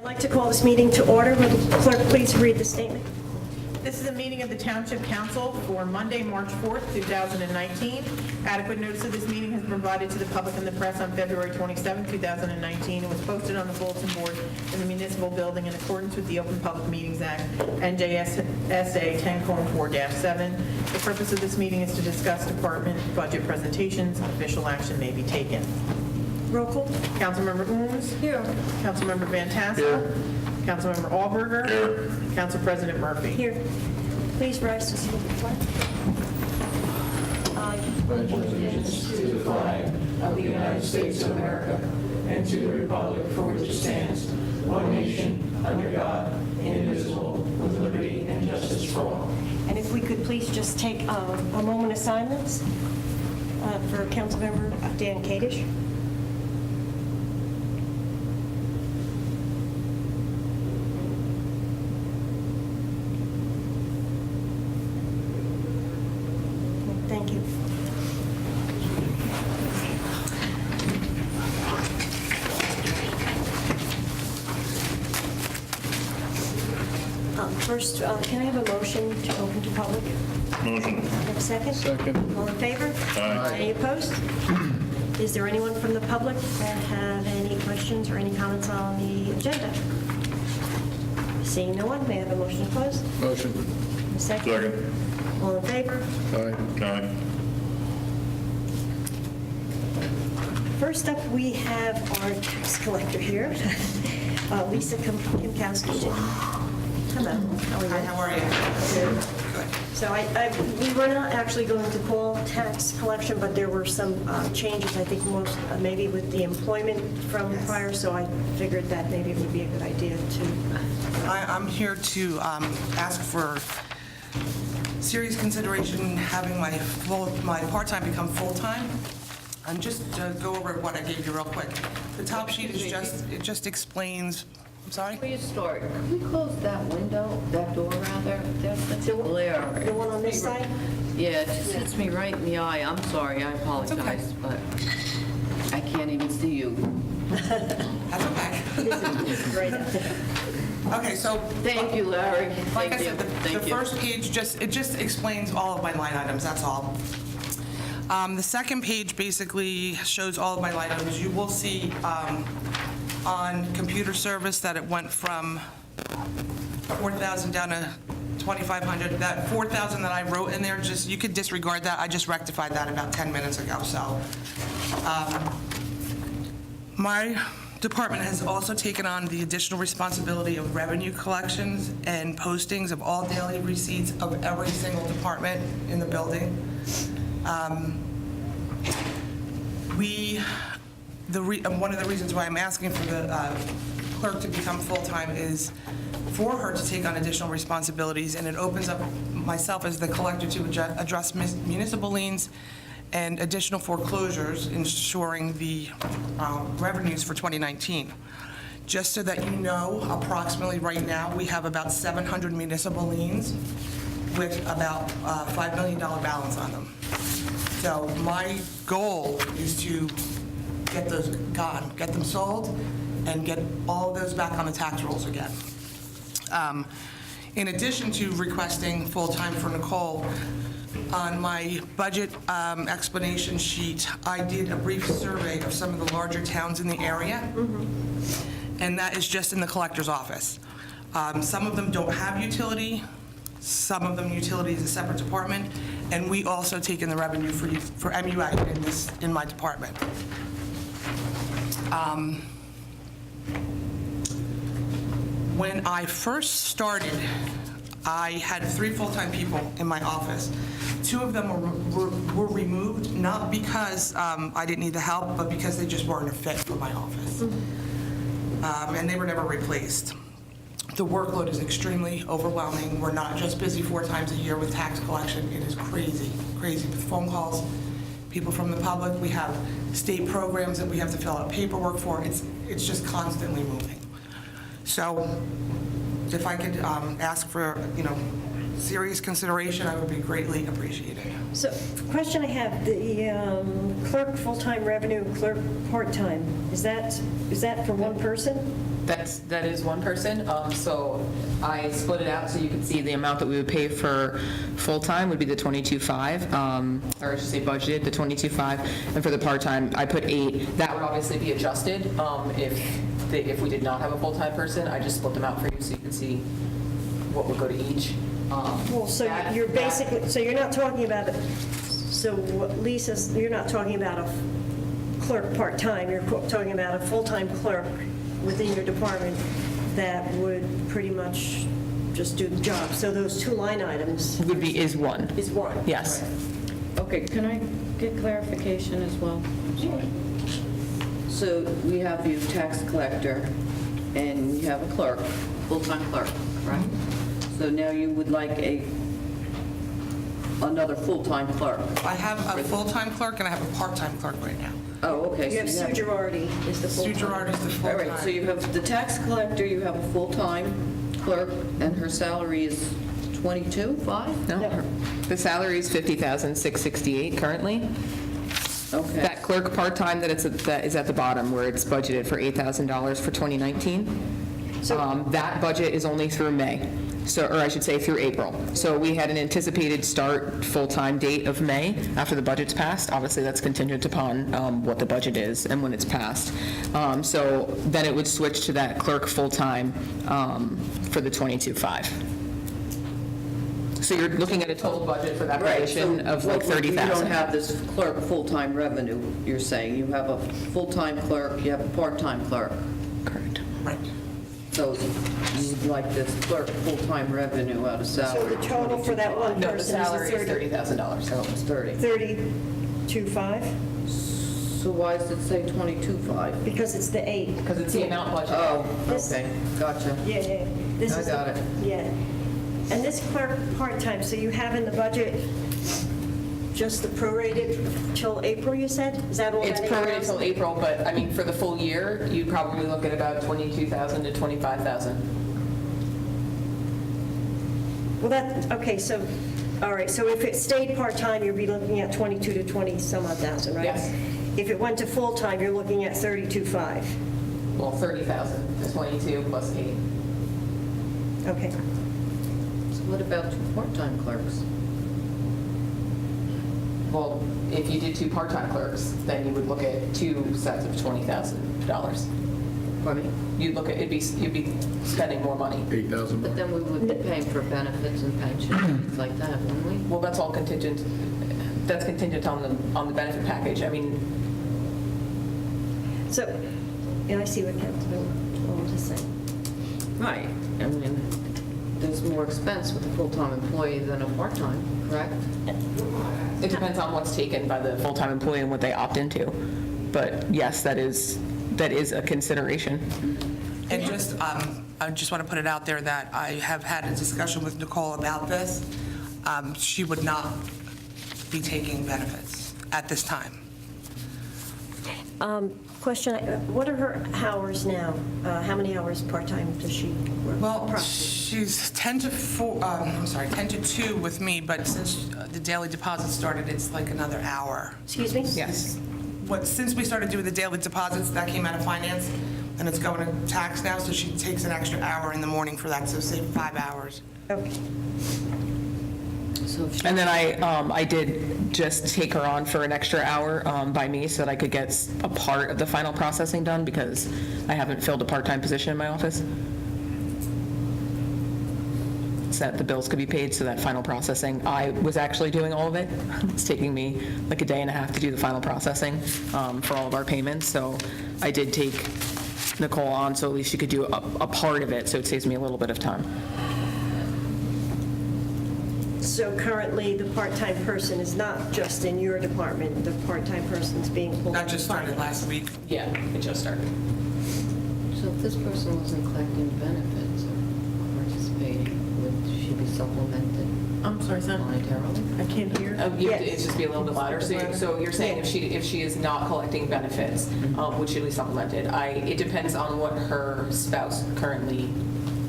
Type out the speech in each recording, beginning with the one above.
I'd like to call this meeting to order. Will the clerk please read the statement? This is a meeting of the Township Council for Monday, March 4th, 2019. Adequate notice of this meeting has been provided to the public and the press on February 27th, 2019, and was posted on the bulletin board in the municipal building in accordance with the Open Public Meetings Act, NJSA 10:4-7. The purpose of this meeting is to discuss department budget presentations. Official action may be taken. Roll call. Councilmember Ooms. Here. Councilmember Van Tassel. Councilmember Allberger. Here. Council President Murphy. Here. Please rise to salute the flag. Pledge allegiance to the flag of the United States of America and to the republic for which it stands, one nation, under God, indivisible, with liberty and justice for all. And if we could please just take a moment of silence for Councilmember Dan Kadish. Thank you. First, can I have a motion to open to public? Motion. Have a second? Second. All in favor? Aye. Any opposed? Is there anyone from the public that have any questions or any comments on the agenda? Seeing no one, may I have a motion to close? Motion. A second? Second. All in favor? Aye. Aye. First up, we have our tax collector here, Lisa Kimkowski. Hello. Hi, how are you? Good. So we were not actually going to call tax collection, but there were some changes, I think most, maybe with the employment from prior, so I figured that maybe it would be a good idea to. I'm here to ask for serious consideration having my part-time become full-time. And just to go over what I gave you real quick. The top sheet is it just explains, I'm sorry? Before you start, can we close that window, that door rather? That's a glare. The one on this side? Yeah, it just hits me right in the eye. I'm sorry, I apologize, but I can't even see you. That's okay. Right up there. Okay, so. Thank you, Larry. Like I Thank you. said, the Thank you. first page it just explains all of my line items, that's all. The second page basically shows all of my line items. You will see on computer service that it went from 4,000 down to 2,500. That 4,000 that I wrote in there, you could disregard that. I just rectified that about 10 minutes ago. So my department has also taken on the additional responsibility of revenue collections and postings of all daily receipts of every single department in the building. One of the reasons why I'm asking for the clerk to become full-time is for her to take on additional responsibilities, and it opens up myself as the collector to address municipal liens and additional foreclosures, ensuring the revenues for 2019. Just so that you know, approximately right now, we have about 700 municipal liens with about $5 million balance on them. So my goal is to get those gone, get them sold, and get all of those back on the tax rolls again. In addition to requesting full-time for Nicole, on my budget explanation sheet, I did a brief survey of some of the larger towns in the area, and that is just in the collector's office. Some of them don't have utility. Some of them utility is a separate department, and we also take in the revenue for MUI in my department. When I first started, I had 3 full-time people in my office. 2 of them were removed, not because I didn't need the help, but because they just weren't a fit for my office. And they were never replaced. The workload is extremely overwhelming. We're not just busy 4 times a year with tax collection. It is crazy, crazy with phone calls, people from the public. We have state programs that we have to fill out paperwork for. It's just constantly moving. So if I could ask for, serious consideration, I would be greatly appreciated. So, question I have, the clerk full-time revenue, clerk part-time, is that for one person? That is one person. So I split it out so you can see the amount that we would pay for full-time would be the 22.5, or I should say budgeted, the 22.5. And for the part-time, I put 8. That would obviously be adjusted if we did not have a full-time person. I just split them out for you so you can see what would go to each. Well, so you're basically, so you're not talking about, so what Lisa's, you're not talking about a clerk part-time, you're talking about a full-time clerk within your department that would pretty much just do the job. So those two line items Is one. is one. Yes. Okay, can I get clarification as well? I'm sorry. So we have you tax collector, and you have a clerk, full-time clerk, right? So now you would like another full-time clerk. I have a full-time clerk and I have a part-time clerk right now. Oh, okay. You have Sue Girardi is the Sue full-time. Girardi is the All right, so full-time. you have the tax collector, you have a full-time clerk, and her salary is 22.5? No. The salary is $50,668 currently. Okay. That clerk part-time that is at the bottom where it's budgeted for $8,000 for 2019. That budget is only through May. So, or I should say through April. So we had an anticipated start full-time date of May after the budget's passed. Obviously, that's contingent upon what the budget is and when it's passed. So then it would switch to that clerk full-time for the 22.5. So you're looking at a total budget for that Right, so position of like you don't 30,000. have this clerk full-time revenue, you're saying. You have a full-time clerk, you have a part-time clerk. Correct. Right. So you'd like this clerk full-time revenue out of So salary? the total for that one No, the person is salary is the $30,000. So it's 30. 32.5, So why does it say 22.5? because it's the 8. Because it's the amount budgeted. Oh, This- okay, gotcha. Yeah. This I is got it. Yeah. And this clerk part-time, so you have in the budget just the prorated till April, you said? Is that all? It's that prorated is? until April, but I mean, for the full year, you'd probably look at about 22,000 to 25,000. Well, okay, so, all right, so if it stayed part-time, you'd be looking at 22 to 20 some odd thousand, right? Yes. If it went to full-time, you're looking at 32.5. Well, 30,000 to 22 plus 8. Okay. So what about two part-time clerks? Well, if you did 2 part-time clerks, then you would look at 2 sets of $20,000. Pardon me? You'd be spending more money. 8,000 But then we would be paying for benefits and pension, things like that, wouldn't we? Well, that's all contingent, that's contingent on the benefit package. I mean, So, yeah, I see what Councilman Wong is saying. Right, I mean, there's more expense with a full-time employee than a part-time, correct? it depends on what's taken by the full-time employee and what they opt into. But yes, that is a consideration. And just, I just want to put it out there that I have had a discussion with Nicole about this. She would not be taking benefits at this time. Question, what are her hours now? How many hours part-time does she work? Well, approximately? she's 10 to 2 with me, but since the daily deposit started, it's like another hour. Excuse me? Yes. Since we started doing the daily deposits, that came out of finance, and it's going to tax now, so she takes an extra hour in the morning for that, so say 5 hours. Okay. So if she- And then I did just take her on for an extra hour by me so that I could get a part of the final processing done because I haven't filled a part-time position in my office. So that the bills could be paid, so that final processing, I was actually doing all of it. It's taking me like a day and a half to do the final processing for all of our payments. So I did take Nicole on so at least she could do a part of it, so it saves me a little bit of time. So currently, the part-time person is not just in your department, the part-time person's being pulled? That just started last week. Yeah, it just started. So if this person wasn't collecting benefits or participating, would she be supplemented I'm sorry, son. monetarily? I can't hear. It's just be a little bit louder. So you're saying if she is not collecting benefits, would she be supplemented? It depends on what her spouse currently,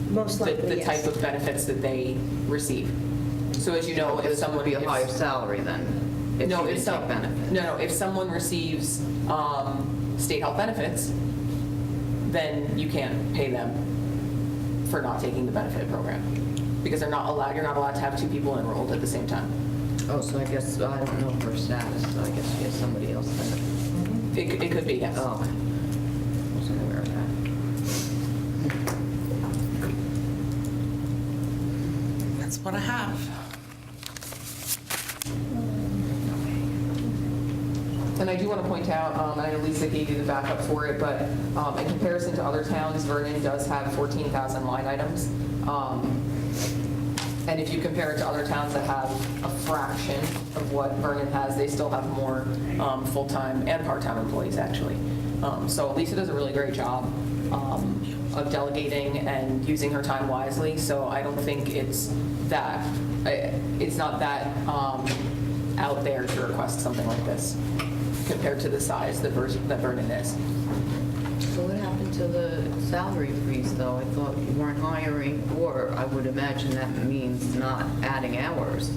Most likely, the yes. type of benefits that they receive. So as you know, if This someone would be a if- higher salary then, if No, she if didn't take benefits. if someone receives state health benefits, then you can't pay them for not taking the benefit program, because you're not allowed to have two people enrolled at the same time. Oh, so I guess, I don't know her status, so I guess she has somebody else there. It could be, yes. Oh, wasn't aware of that. That's what I have. And I do want to point out, and I know Lisa gave you the backup for it, but in comparison to other towns, Vernon does have 14,000 line items. And if you compare it to other towns that have a fraction of what Vernon has, they still have more full-time and part-time employees, actually. So Lisa does a really great job of delegating and using her time wisely, so I don't think it's not that out there to request something like this compared to the size that Vernon is. So what happened to the salary freeze, though? I thought you weren't hiring, or I would imagine that means not adding hours.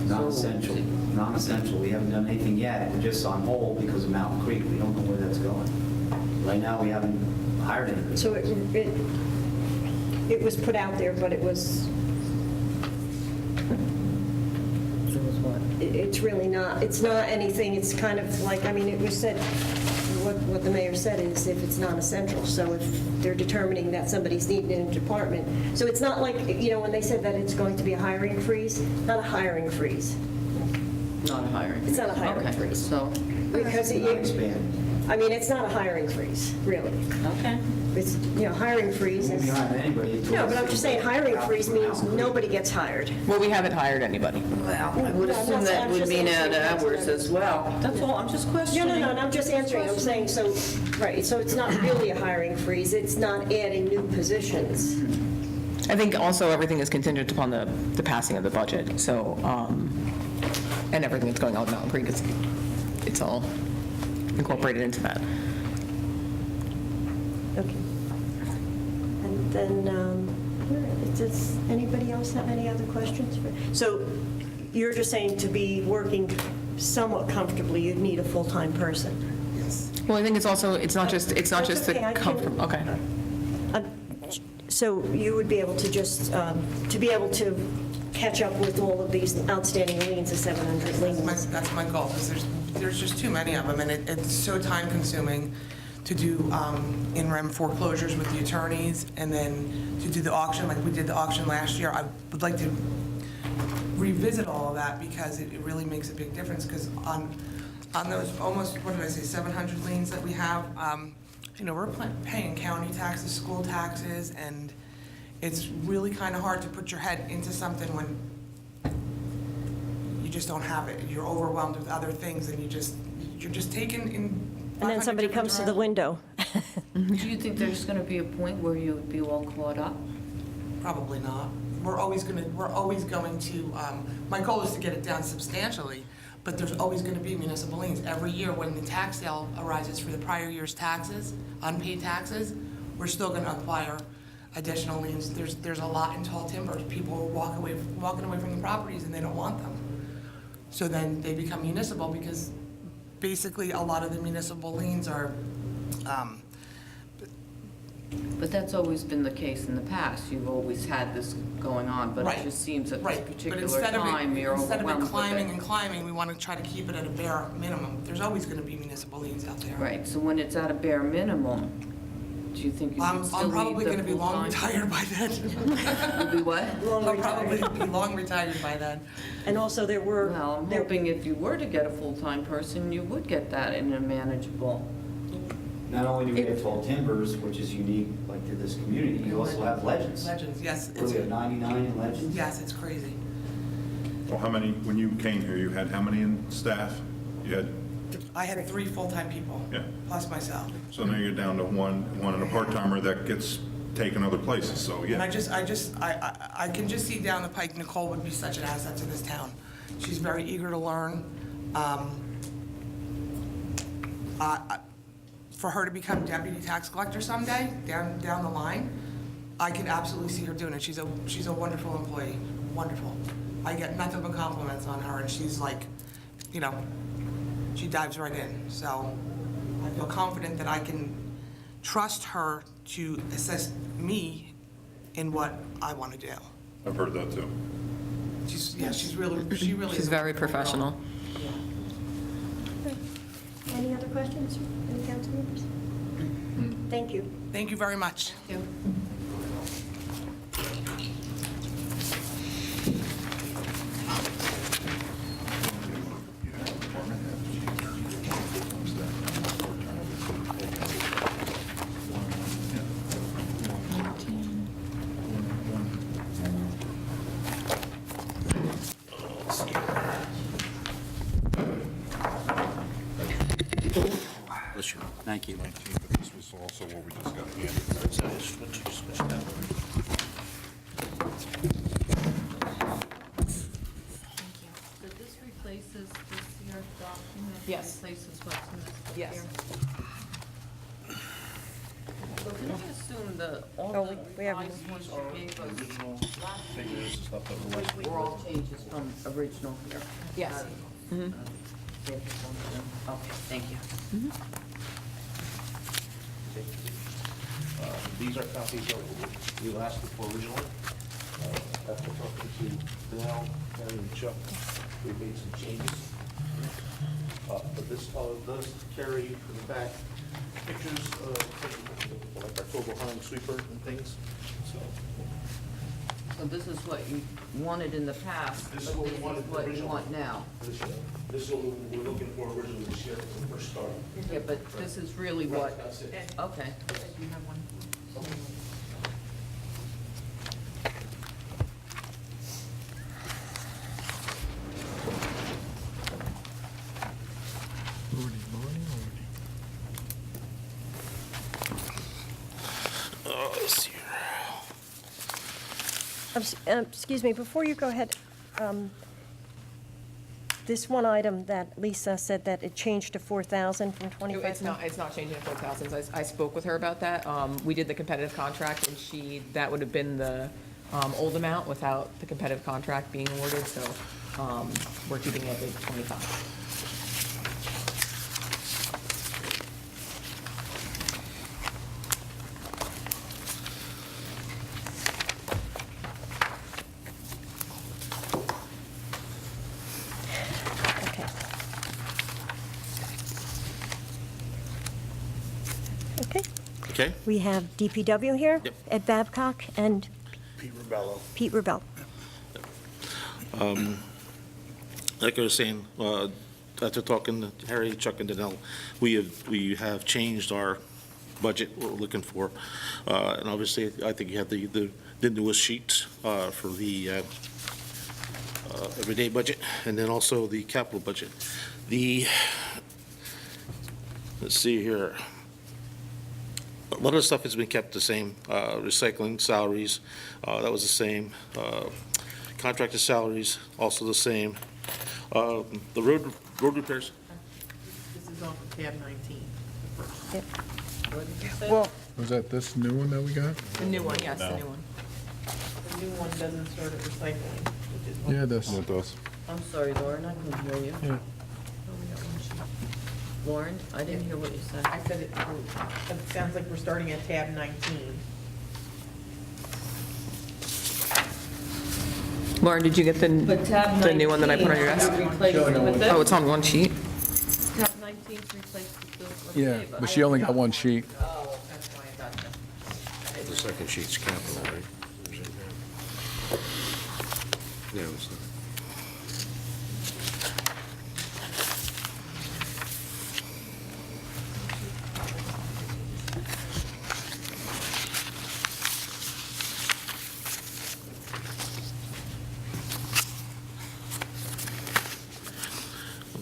Non-essential, non-essential. We haven't done anything yet. We're just on hold because of Mountain Creek. We don't know where that's going. Right now, we haven't hired anybody. So it was put out there, but it was, So it was what? it's really not, it's not anything, it's kind of like, I mean, it was said, what the mayor said is if it's non-essential, so if they're determining that somebody's needed in a department. So it's not like, when they said that it's going to be a hiring freeze, not a hiring freeze. Not a hiring. It's not a hiring Okay, freeze. so, Because Not expanding. it's not a hiring freeze, really. okay. It's, hiring freeze We won't is, be hiring anybody. until no, but I'm just saying hiring freeze means nobody gets hired. Well, we haven't hired anybody. Well, I would No, I'm assume not- that I'm would just mean answering add questions. hours as well. That's all, I'm just No, questioning. no, I'm just answering, I'm saying, so, right, so it's not really a hiring freeze, it's not adding new positions. I think also everything is contingent upon the passing of the budget, so, and everything that's going on with Mountain Creek, it's all incorporated into that. Okay. And then, does anybody else have any other questions? So you're just saying to be working somewhat comfortably, you'd need a full-time person? Yes. Well, I think it's also, it's not just That's the okay, I can- comfort, okay. So you would be able to just, to be able to catch up with all of these outstanding liens, the 700 liens? That's my goal, because there's just too many of them, and it's so time-consuming to do in-rem foreclosures with the attorneys, and then to do the auction, like we did the auction last year. I would like to revisit all of that, because it really makes a big difference, because on those almost, 700 liens that we have, we're paying county taxes, school taxes, and it's really kind of hard to put your head into something when you just don't have it. You're overwhelmed with other things, and you're just taken in. And then 500 somebody different comes to the window. Do you think there's going to be a point where you would be all caught up? Probably not. We're always going to, my goal is to get it down substantially, but there's always going to be municipal liens. Every year when the tax sale arises for the prior year's taxes, unpaid taxes, we're still going to acquire additional liens. There's a lot in tall timbers. People are walking away from the properties and they don't want them. So then they become municipal, because basically a lot of the municipal liens are, But that's always been the case in the past. You've always had this going on, but Right. it just seems at this right, but particular instead time, you're of overwhelmed it climbing with and climbing, we want to try to keep it at a bare minimum. There's always going to be municipal liens out there. it. Right, so when it's at a bare minimum, do you think you I'm can still probably leave going the to be long full-time? retired by then. You'll be what? I'll probably be long retired by then. And also there were. Well, I'm hoping if you were to get a full-time person, you would get that in a manageable. Not only do we have tall timbers, which is unique, like to this community, you also have legends. Legends, yes. What, we have 99 in legends? Yes, it's crazy. Well, how many, when you came here, you had how many in staff? You had, I had 3 full-time people, Yeah. plus myself. so now you're down to one and a part-timer that gets taken other places, so, And I yeah. I can just see down the pike, Nicole would be such an asset to this town. She's very eager to learn. For her to become deputy tax collector someday, down the line, I could absolutely see her doing it. She's a wonderful employee, wonderful. I get nothing but compliments on her, and she's like, she dives right in. So I feel confident that I can trust her to assist me in what I want to do. I've heard that too. She really is. She's a very wonderful girl. professional. Any other questions from any council members? Thank you. Thank you very much. Thank you. 19, but this was also what we just got handed. So this replaces this year document? Yes. Replaces what's in this book Yes. here? So can I assume all Oh, the we have revised ones you gave us Figures and stuff that were were all changes from original here? Yes. Okay, thank you. These are copies of what we asked for originally. After talking to Dale, Harry, and Chuck, we made some changes. But this does carry in the back pictures of like our Total Home sweeper and things. So this is what you wanted in the past, but This this is what we is wanted what you originally. want now. This is what we were looking for originally this year when we first started. Yeah, but this is really what, That's it. okay. You have one? Excuse me, before you go ahead, this one item that Lisa said that it changed to 4,000 from 25,000? It's not changing to 4,000. I spoke with her about that. We did the competitive contract, and that would have been the old amount without the competitive contract being awarded, so we're keeping it at 25. Okay. Okay, Okay? we have DPW here. Yep. Ed Babcock and Pete Ribello. Pete Rebel. Like I was saying, after talking to Harry, Chuck, and Danell, we have changed our budget, what we're looking for. And obviously, I think you have the newest sheet for the everyday budget, and then also the capital budget. Let's see here. A lot of the stuff has been kept the same. Recycling, salaries, that was the same. Contracted salaries, also the same. The road repairs, This is off of tab 19. Yep. What did you say? Well, Was that this new one that we got? The new one, yes, the new one. The new one doesn't start at recycling, which is what. Yeah, this. It does. I'm sorry, Lauren, I couldn't hear you. Yeah. Oh, we got one sheet. Lauren, I didn't hear what you said. I said it sounds like we're starting at tab 19. Lauren, did you get the new one that I put on your desk? Oh, it's on one sheet? Tab 19 replaced the. Yeah, but she only got one sheet. Oh, that's why I got you. the second sheet's capital, right? No, it's not.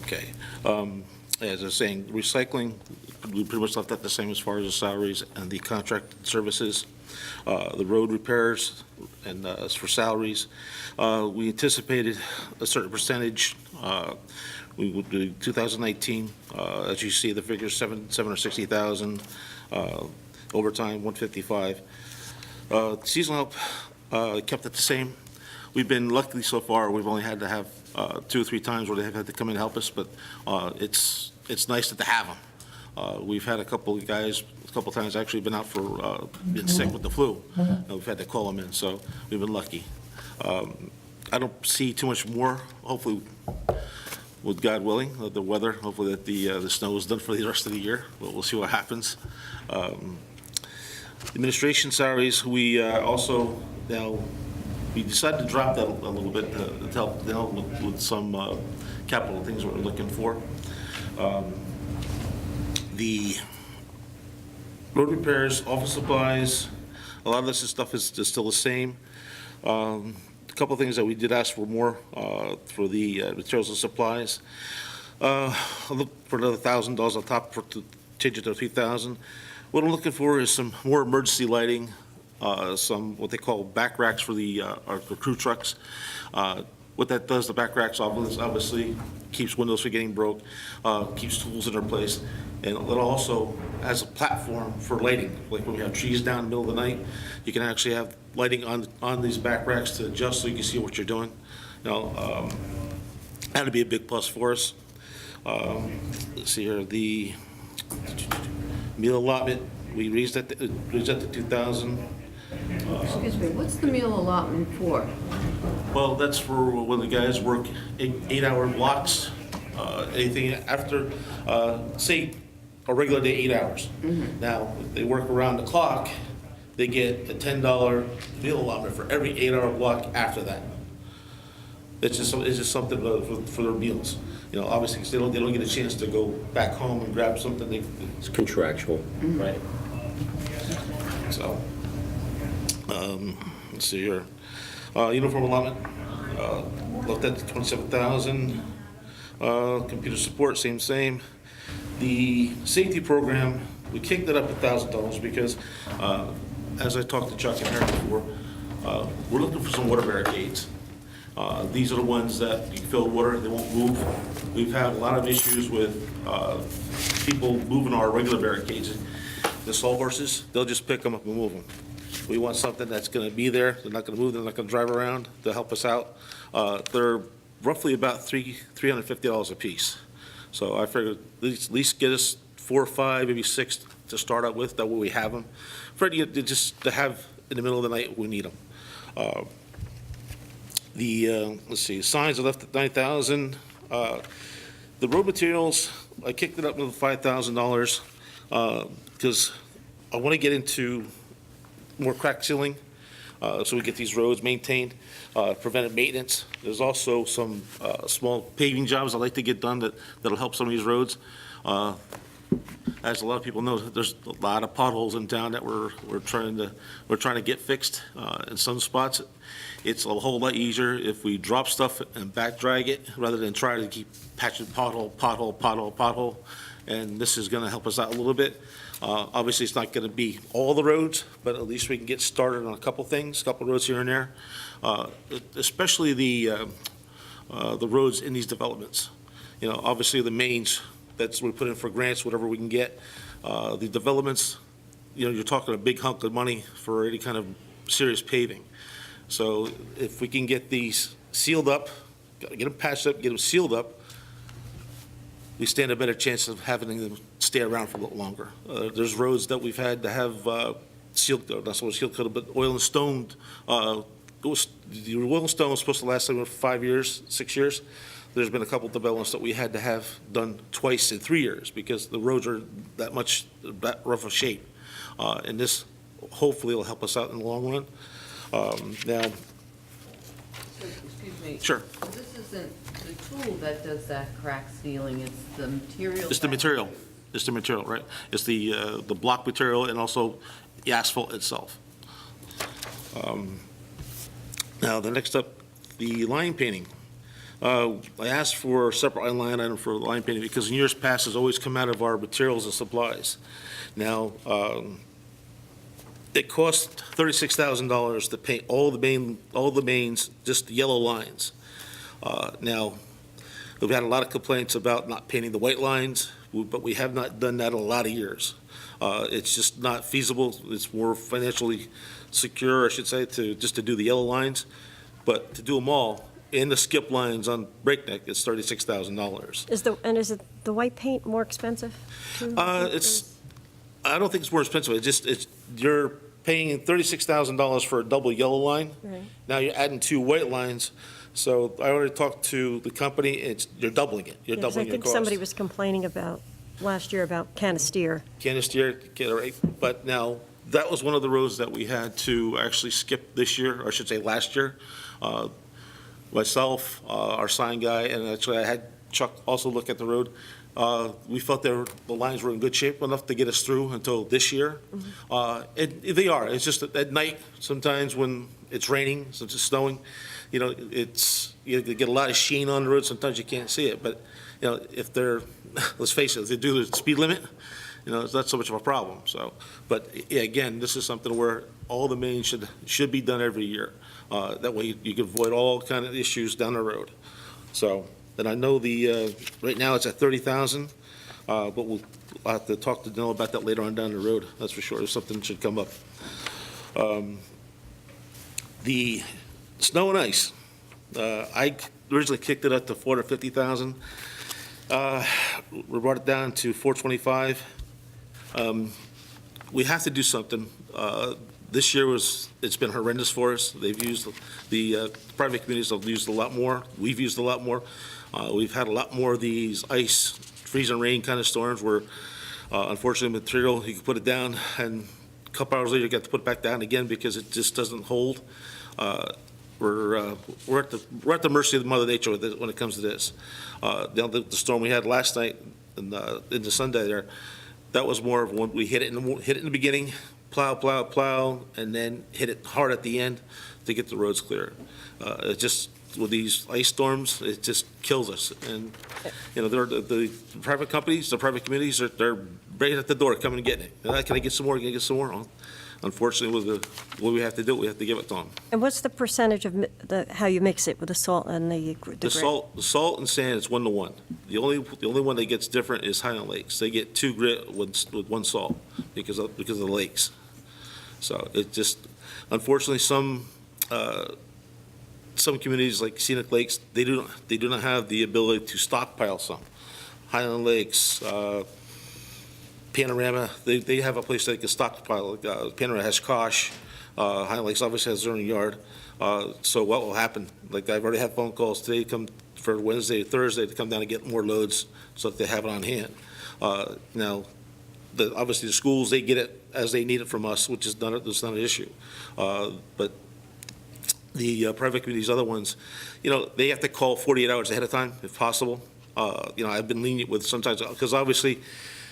Okay. As I was saying, recycling, we pretty much left that the same as far as the salaries and the contract services. The road repairs and as for salaries, we anticipated a certain percentage. We would do 2019, as you see, the figure 760,000, overtime 155. Seasonal help, kept it the same. We've been lucky so far, we've only had to have 2 or 3 times where they have had to come in and help us, but it's nice to have them. We've had a couple of guys, a couple of times actually been out for, been sick with the flu. And we've had to call them in, so we've been lucky. I don't see too much more, hopefully, with God willing, the weather, hopefully that the snow is done for the rest of the year. We'll see what happens. Administration salaries, we also, now, we decided to drop that a little bit to help with some capital things we're looking for. The road repairs, office supplies, a lot of this stuff is still the same. A couple of things that we did ask for more for the materials and supplies. I'll look for another $1,000 on top to change it to $3,000. What I'm looking for is some more emergency lighting, some what they call back racks for our crew trucks. What that does, the back racks obviously keeps windows from getting broke, keeps tools in their place, and it also has a platform for lighting. Like when we have trees down in the middle of the night, you can actually have lighting on these back racks to adjust so you can see what you're doing. That'd be a big plus for us. Let's see here, the meal allotment, we raised that to 2,000. Excuse me, what's the meal allotment for? Well, that's for when the guys work 8-hour blocks, anything after, say, a regular day, 8 hours. Now, if they work around the clock, they get a $10 meal allotment for every 8-hour block after that. It's just something for their meals. Obviously, 'cause they don't get a chance to go back home and grab something. It's contractual. Right. So, let's see here. Uniform allotment, looked at 27,000. Computer support, same. The safety program, we kicked it up $1,000 because, as I talked to Chuck and Harry before, we're looking for some water barricades. These are the ones that you can fill with water, they won't move. We've had a lot of issues with people moving our regular barricades. The sawhorses, they'll just pick them up and move them. We want something that's going to be there. They're not going to move. They're not going to drive around to help us out. They're roughly about $350 a piece. So I figured at least get us 4 or 5, maybe 6 to start out with. That way we have them. Just to have in the middle of the night when we need them. Let's see, signs are left at $9,000. The road materials, I kicked it up another $5,000 because I want to get into more crack sealing, so we get these roads maintained, preventive maintenance. There's also some small paving jobs I'd like to get done that'll help some of these roads. As a lot of people know, there's a lot of potholes in town that we're trying to get fixed in some spots. It's a whole lot easier if we drop stuff and back drag it rather than try to keep patching pothole. And this is going to help us out a little bit. Obviously, it's not going to be all the roads, but at least we can get started on a couple things, a couple roads here and there, especially the roads in these developments. Obviously the mains, that's what we put in for grants, whatever we can get. The developments, you're talking a big hunk of money for any kind of serious paving. So if we can get these sealed up, get them patched up, get them sealed up, we stand a better chance of having them stay around for a little longer. There's roads that we've had to have sealed, not so much sealed coated, but oil and stoned. The oil and stone was supposed to last for 5 years, 6 years. There's been a couple of developments that we had to have done twice in 3 years because the roads are that rough of shape. And this hopefully will help us out in the long run. Now, Excuse me. Sure. This isn't the tool that does that crack sealing, it's the material. It's the material. It's the material, right? It's the block material and also the asphalt itself. Now, the next up, the line painting. I asked for a separate line item for line painting because in years past, it's always come out of our materials and supplies. Now, it cost $36,000 to paint all the mains, just the yellow lines. Now, we've had a lot of complaints about not painting the white lines, but we have not done that in a lot of years. It's just not feasible. It's more financially secure, I should say, to do the yellow lines. But to do them all, and the skip lines on Breakneck, it's $36,000. Is it the white paint more expensive too? I don't think it's more expensive, you're paying $36,000 for a double yellow line. Right. Now you're adding 2 white lines, so I already talked to the company, you're doubling it, you're Yeah, 'cause doubling your I think cost. somebody was complaining last year about Canister. Canister, but now, that was one of the roads that we had to actually skip this year, or I should say last year. Myself, our sign guy, and actually I had Chuck also look at the road. We felt the lines were in good shape enough to get us through until this year. They are, it's just that at night, sometimes when it's raining, since it's snowing, you get a lot of sheen on the road, sometimes you can't see it, but, if they're, let's face it, if they do the speed limit, it's not so much of a problem, so. But, yeah, again, this is something where all the mains should be done every year. That way you can avoid all kind of issues down the road. So, and I know right now it's at 30,000, but I'll have to talk to Danilo about that later on down the road, that's for sure, if something should come up. The snow and ice, I originally kicked it up to 450,000. We brought it down to 425. We have to do something. This year it's been horrendous for us. They've used, the private communities have used a lot more. We've used a lot more. We've had a lot more of these ice, freeze and rain kind of storms where, unfortunately, material, you can put it down and a couple hours later you got to put it back down again because it just doesn't hold. We're at the mercy of Mother Nature when it comes to this. The storm we had last night into Sunday there, that was more of when we hit it in the beginning, plow, and then hit it hard at the end to get the roads clear. It just, with these ice storms, it just kills us. And, the private companies, the private communities, they're right at the door coming and getting it. Can I get some more? Can I get some more? Unfortunately, with what we have to do, we have to give it to them. And what's the percentage of how you mix it with the salt and the The salt and sand is 1-to-1. The only one that gets different is Highland Lakes. They get 2 grit with 1 salt because of the lakes. So it just, unfortunately, some communities like Scenic Lakes, they do not have the ability to stockpile some. Highland Lakes, Panorama, they have a place they can stockpile. Panorama has Kosh. Highland Lakes obviously has their own yard. So what will happen? Like I've already had phone calls today come for Wednesday, Thursday to come down and get more loads so that they have it on hand. Now, obviously the schools, they get it as they need it from us, which is not an issue. But the private communities, other ones, they have to call 48 hours ahead of time if possible. I've been lenient with sometimes because obviously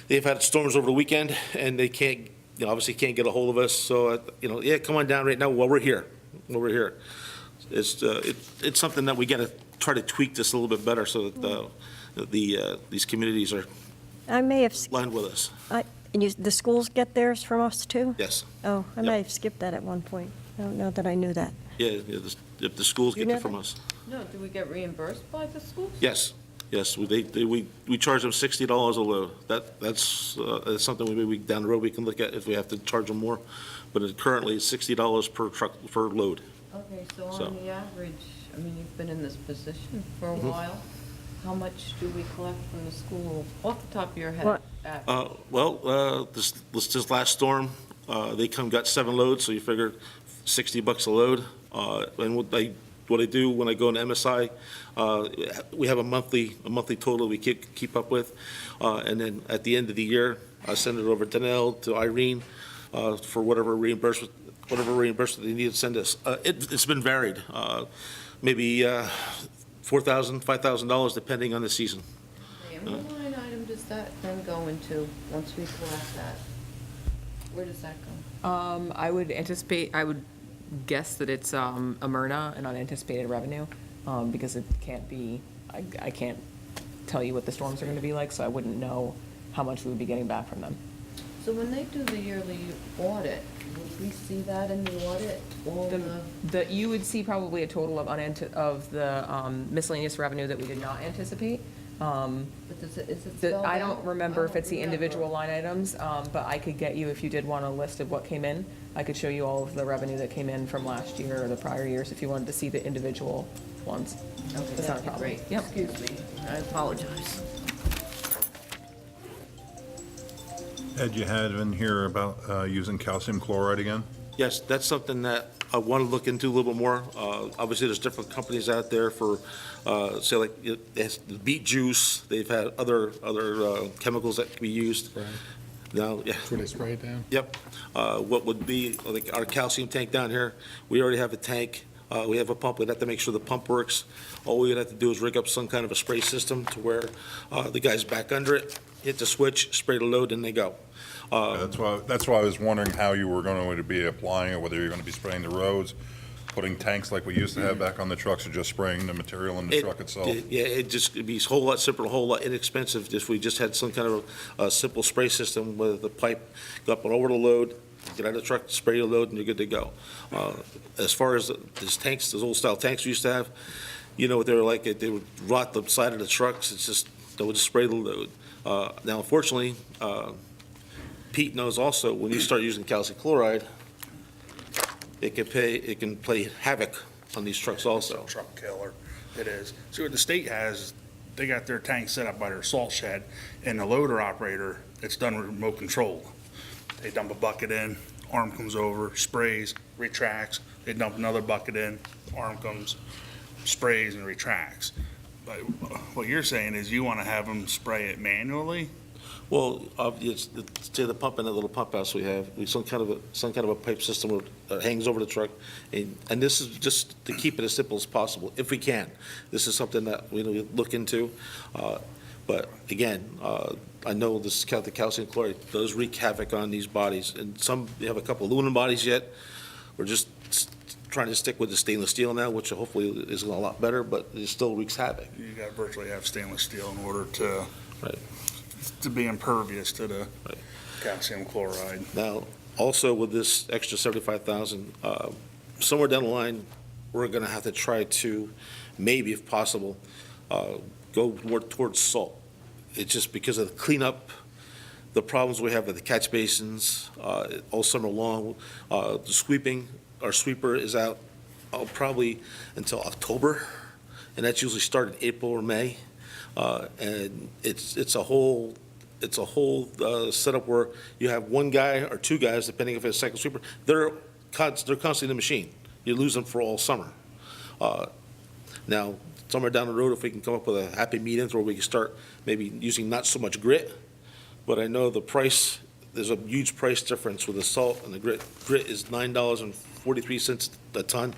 they've had storms over the weekend and they can't, obviously can't get a hold of us. So, come on down right now while we're here. It's something that we got to try to tweak this a little bit better so that these communities are I may have, lined with us. the schools get theirs from us too? Yes. Oh, I Yep. may have skipped that at one point. I don't know that I knew that. Yeah, if the schools You get it never- from us. No, do we get reimbursed by the schools? Yes, we charge them $60 a load. That's something maybe down the road we can look at if we have to charge them more. But currently, it's $60 per truck, per load. Okay, so So- on the average, you've been in this position for a Mhm. while. How much do we collect from the school, off the top of your head? What? This last storm, they got 7 loads, so you figure $60 a load. And what I do when I go into MSI, we have a monthly total we keep up with. And then at the end of the year, I send it over to Nell, to Irene, for whatever reimbursement they need to send us. It's been varied, maybe $4,000, $5,000, depending on the season. Okay, and what line item does that then go into, once we collect that? Where does that go? I would guess that it's a MRNA, an unanticipated revenue, because it can't be, I can't tell you what the storms are going to be like, so I wouldn't know how much we would be getting back from them. So when they do the yearly audit, would we see that in the audit? All You would see probably a total of the miscellaneous revenue that we did not anticipate, But is it spelled I don't out? remember if it's the remember. individual line items, but I could get you, if you did want a list of what came in, I could show you all of the revenue that came in from last year or the prior years if you wanted to see the individual ones. Okay, That's not a that'd be problem. great. Yep. Excuse me, I apologize. Ed, you had in here about using calcium chloride again? Yes, that's something that I want to look into a little bit more. Obviously, there's different companies out there for, say, like, it has the beet juice. They've had other chemicals that can be used. Right. Now, yeah. That's where they spray it down. Yep. What would be, like, our calcium tank down here, we already have a tank. We have a pump. We'd have to make sure the pump works. All we would have to do is rig up some kind of a spray system to where the guy's back under it, hit the switch, spray the load, and they go. That's why I was wondering how you were going to be applying it, whether you're going to be spraying the roads, putting tanks like we used to have back on the trucks, or just spraying the material in the truck itself. Yeah, it'd be a whole lot simpler, a whole lot inexpensive if we just had some kind of a simple spray system where the pipe go up and over the load, get out of the truck, spray the load, and you're good to go. As far as these tanks, those old style tanks we used to have, you know what they were like, they would rot the side of the trucks, it's just, they would just spray the load. Now, unfortunately, Pete knows also, when you start using calcium chloride, it can play havoc on these trucks also. It's a truck killer, it is. See, what the state has, they got their tank set up by their salt shed, and the loader operator, it's done with remote control. They dump a bucket in, arm comes over, sprays, retracts. They dump another bucket in, arm comes, sprays and retracts. But what you're saying is you want to have them spray it manually? Well, it's to the pump in that little pump house we have, some kind of a pipe system that hangs over the truck, and this is just to keep it as simple as possible, if we can. This is something that we look into, but again, I know the calcium chloride does wreak havoc on these bodies, and some, you have a couple aluminum bodies yet. We're just trying to stick with the stainless steel now, which hopefully is a lot better, but it still wreaks havoc. You got virtually have stainless steel in order to Right. be impervious to the Right. calcium chloride. Now, also with this extra 75,000, somewhere down the line, we're going to have to try to, maybe if possible, go more towards salt. It's just because of the cleanup, the problems we have with the catch basins all summer long. The sweeping, our sweeper is out probably until October, and that's usually started April or May. And it's a whole setup where you have one guy or two guys, depending if it's a second sweeper, they're constantly in the machine. You lose them for all summer. Now, somewhere down the road, if we can come up with a happy medium where we can start maybe using not so much grit, but I know the price, there's a huge price difference with the salt and the grit. Grit is $9.43 a ton,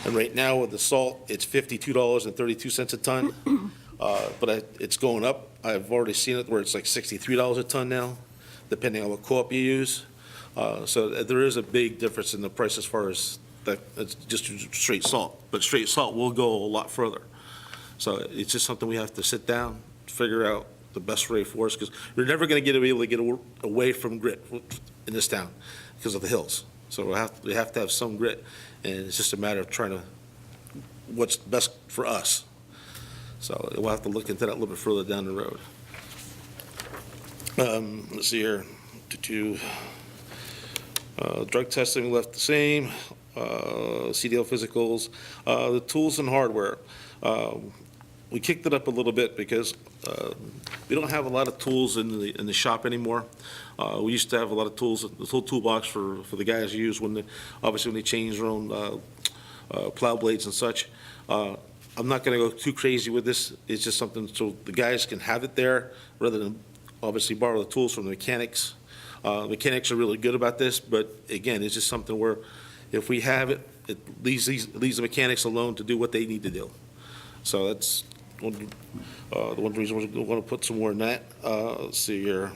and right now with the salt, it's $52.32 a ton. But it's going up. I've already seen it where it's like $63 a ton now, depending on what co-op you use. So there is a big difference in the price as far as that. It's just straight salt, but straight salt will go a lot further. So it's just something we have to sit down, figure out the best way for us, because we're never going to be able to get away from grit in this town because of the hills. So we have to have some grit, and it's just a matter of trying to what's best for us. So we'll have to look into that a little bit further down the road. Let's see here. Drug testing left the same. CDL physicals. The tools and hardware. We kicked it up a little bit because we don't have a lot of tools in the shop anymore. We used to have a lot of tools, the whole toolbox for the guys to use obviously when they change their own plow blades and such. I'm not going to go too crazy with this. It's just something so the guys can have it there rather than obviously borrow the tools from the mechanics. Mechanics are really good about this, but again, it's just something where if we have it, it leaves the mechanics alone to do what they need to do. So that's the one reason we want to put some more in that. Let's see here.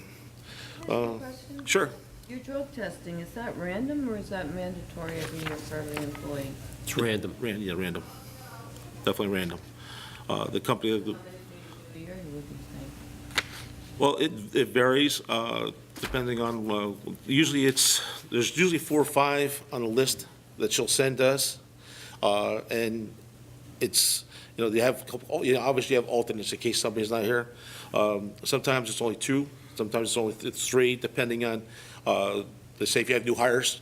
Question? Sure. Your drug testing, is that random or is that mandatory every year for every employee? It's random. Yeah, random. Definitely random. The company, How many do a year, you wouldn't think? well, it varies depending on, there's usually 4 or 5 on a list that she'll send us. And it's, they have a couple, obviously you have alternates in case somebody's not here. Sometimes it's only 2, sometimes it's only 3, depending on, let's say if you have new hires.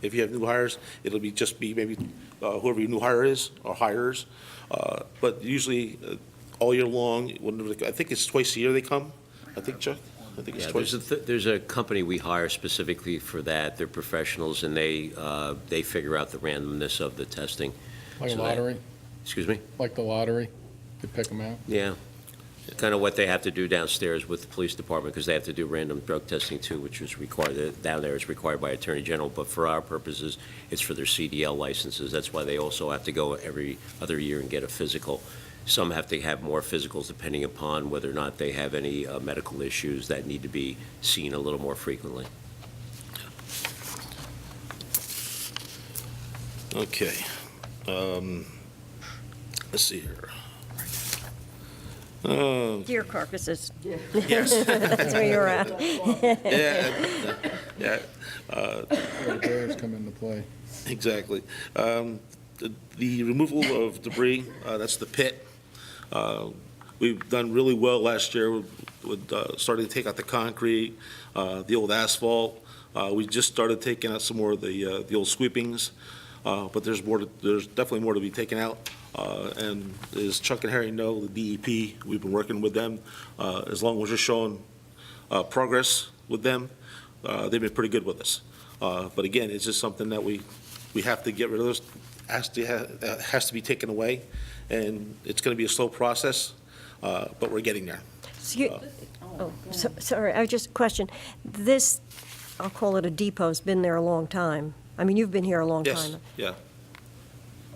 If you have new hires, it'll just be maybe whoever your new hire is or hires. But usually all year long, I think it's twice a year they come. I think, Chuck? I think it's Yeah, twice. there's a company we hire specifically for that. They're professionals, and they figure out the randomness of the testing. Like a So they- lottery, Excuse me? like the lottery, to pick them out. Yeah. Kind of what they have to do downstairs with the police department, because they have to do random drug testing too, which is required, down there it's required by Attorney General, but for our purposes, it's for their CDL licenses. That's why they also have to go every other year and get a physical. Some have to have more physicals depending upon whether or not they have any medical issues that need to be seen a little more frequently. Okay. Let's see here. Deer carcasses. Yes. That's where you're at. Yeah. Where the bears come into play. Exactly. The removal of debris, that's the pit. We've done really well last year with starting to take out the concrete, the old asphalt. We just started taking out some more of the old sweepings, but there's definitely more to be taken out. And as Chuck and Harry know, the DEP, we've been working with them. As long as we're showing progress with them, they've been pretty good with us. But again, it's just something that we have to get rid of. This has to be taken away, and it's going to be a slow process, but we're getting there. Sorry, I just question, this, I'll call it a depot's been there a long time. I mean, you've been here a long Yes, time. yeah.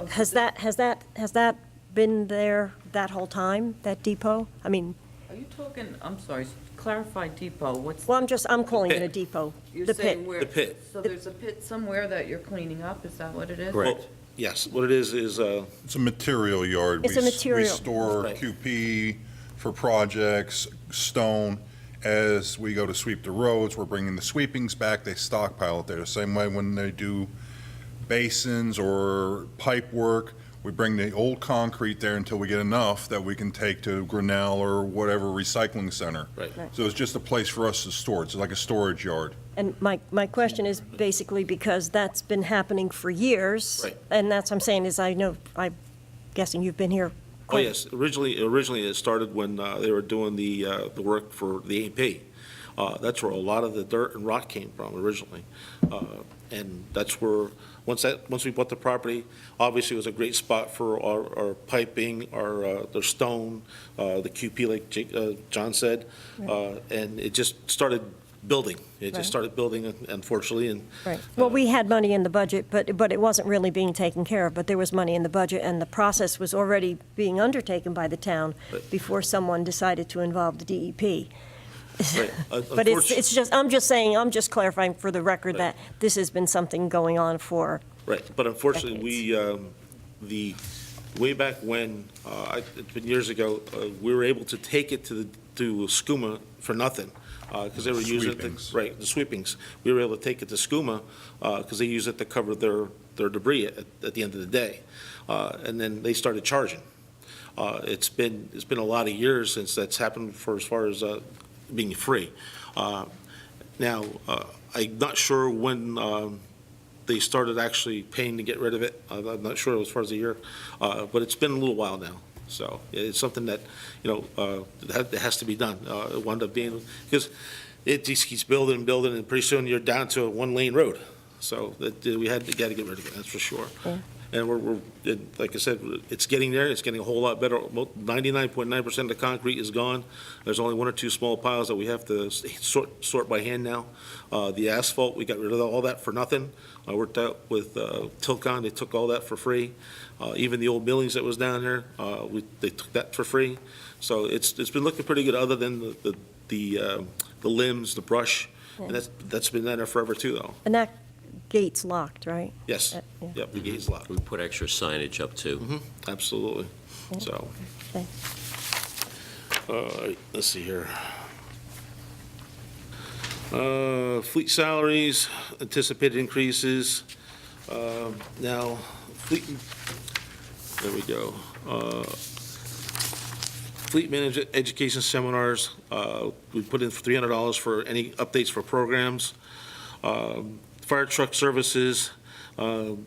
Has that been there that whole time, that depot? I mean, Are you talking, I'm sorry, clarify depot, what's, well, I'm calling it a depot, you're the pit. saying where? The pit. So there's a pit somewhere that you're cleaning up, is that what it is? Correct. Well, yes, what it is, It's a material yard. It's a We material. store Right. QP for projects, stone. As we go to sweep the roads, we're bringing the sweepings back, they stockpile it there. The same way when they do basins or pipe work, we bring the old concrete there until we get enough that we can take to Grinnell or whatever recycling center. Right. So it's just a place for us to store. It's like a storage yard. And my question is basically because that's been happening for years. Right. And that's what I'm saying is I'm guessing you've been here. Oh, yes. Originally it started when they were doing the work for the AP. That's where a lot of the dirt and rock came from originally. And that's where, once we bought the property, obviously it was a great spot for our piping, our stone, the QP, like John said. And it just started building. It Right. just started building, unfortunately, and. Right. Well, we had money in the budget, but it wasn't really being taken care of. But there was money in the budget, and the process was already being undertaken by the town Right. before someone decided to involve the DEP. Right. But it's just, I'm just clarifying for the record Right. that this has been something going on for, Right, but unfortunately, the, way back when, it's been years ago, we were able to take it to SCUMA for nothing, because they were using it, Sweepings. right, the sweepings. We were able to take it to SCUMA, because they use it to cover their debris at the end of the day. And then they started charging. It's been a lot of years since that's happened as far as being free. Now, I'm not sure when they started actually paying to get rid of it. I'm not sure as far as a year, but it's been a little while now. So it's something that, that has to be done. It wound up being, because it just keeps building and building, and pretty soon you're down to a one-lane road. So that we got to get rid of it, that's for sure. Yeah. And like I said, it's getting there. It's getting a whole lot better. 99.9% of the concrete is gone. There's only 1 or 2 small piles that we have to sort by hand now. The asphalt, we got rid of all that for nothing. I worked out with Tilcon. They took all that for free. Even the old millings that was down there, they took that for free. So it's been looking pretty good, other than the limbs, the brush, and that's been down there forever too, though. and that gate's locked, right? Yes. Yeah. Yep, the gate's locked. We put extra signage up too. Absolutely. Yeah. So, Okay. let's see here. Fleet salaries, anticipated increases. Now, There we go. Fleet management education seminars, we put in $300 for any updates for programs. Fire truck services, we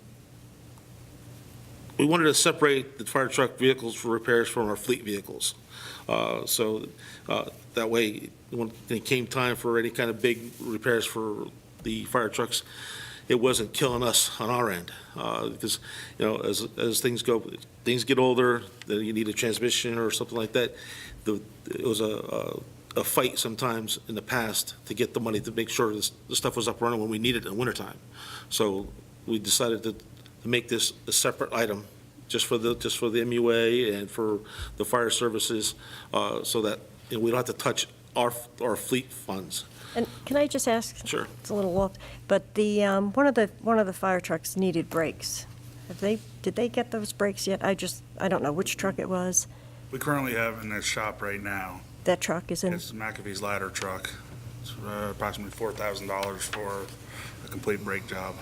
wanted to separate the fire truck vehicles for repairs from our fleet vehicles. So that way, when it came time for any kind of big repairs for the fire trucks, it wasn't killing us on our end. Because, as things go, things get older, then you need a transmission or something like that. It was a fight sometimes in the past to get the money to make sure the stuff was up running when we needed it in the wintertime. So we decided to make this a separate item just for the MUA and for the fire services, so that we don't have to touch our fleet funds. And can I just ask? Sure. It's a little off, but the, one of the fire trucks needed brakes. Did they get those brakes yet? I don't know which truck it was. We currently have in the shop right now, That truck is in, it's McAfee's ladder truck. It's approximately $4,000 for a complete brake job.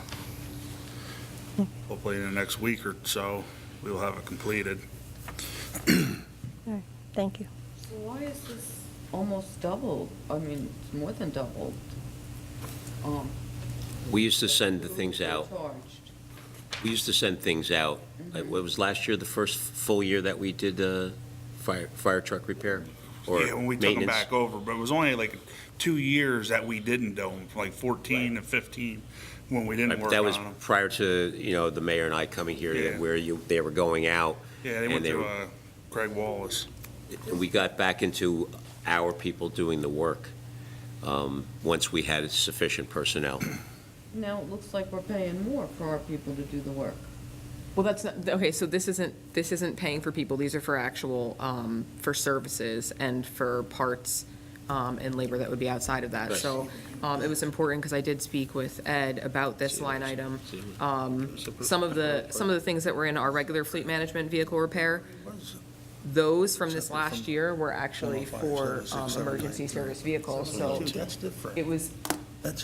Hopefully in the next week or so, we will have it completed. thank you. So why is this almost doubled? I mean, it's more than doubled. We used to send the things out. Charged. We used to send things out. What was last year, the first full year that we did fire truck repair? Or Yeah, when we took them maintenance? back over, but it was only like 2 years that we didn't do them, like 14 to 15, when we didn't work That on was them. prior to, the mayor and I coming here, Yeah. where they were going out. Yeah, they and went to Craig Wallace. We got back into our people doing the work, once we had sufficient personnel. Now it looks like we're paying more for our people to do the work. Well, that's not, okay, so this isn't paying for people, these are for actual, for services and for parts and labor that would be outside of that. Right. So it was important, because I did speak with Ed about this line item. Some of the things that were in our regular fleet management vehicle repair, those from this last year were actually for emergency service vehicles, so it was,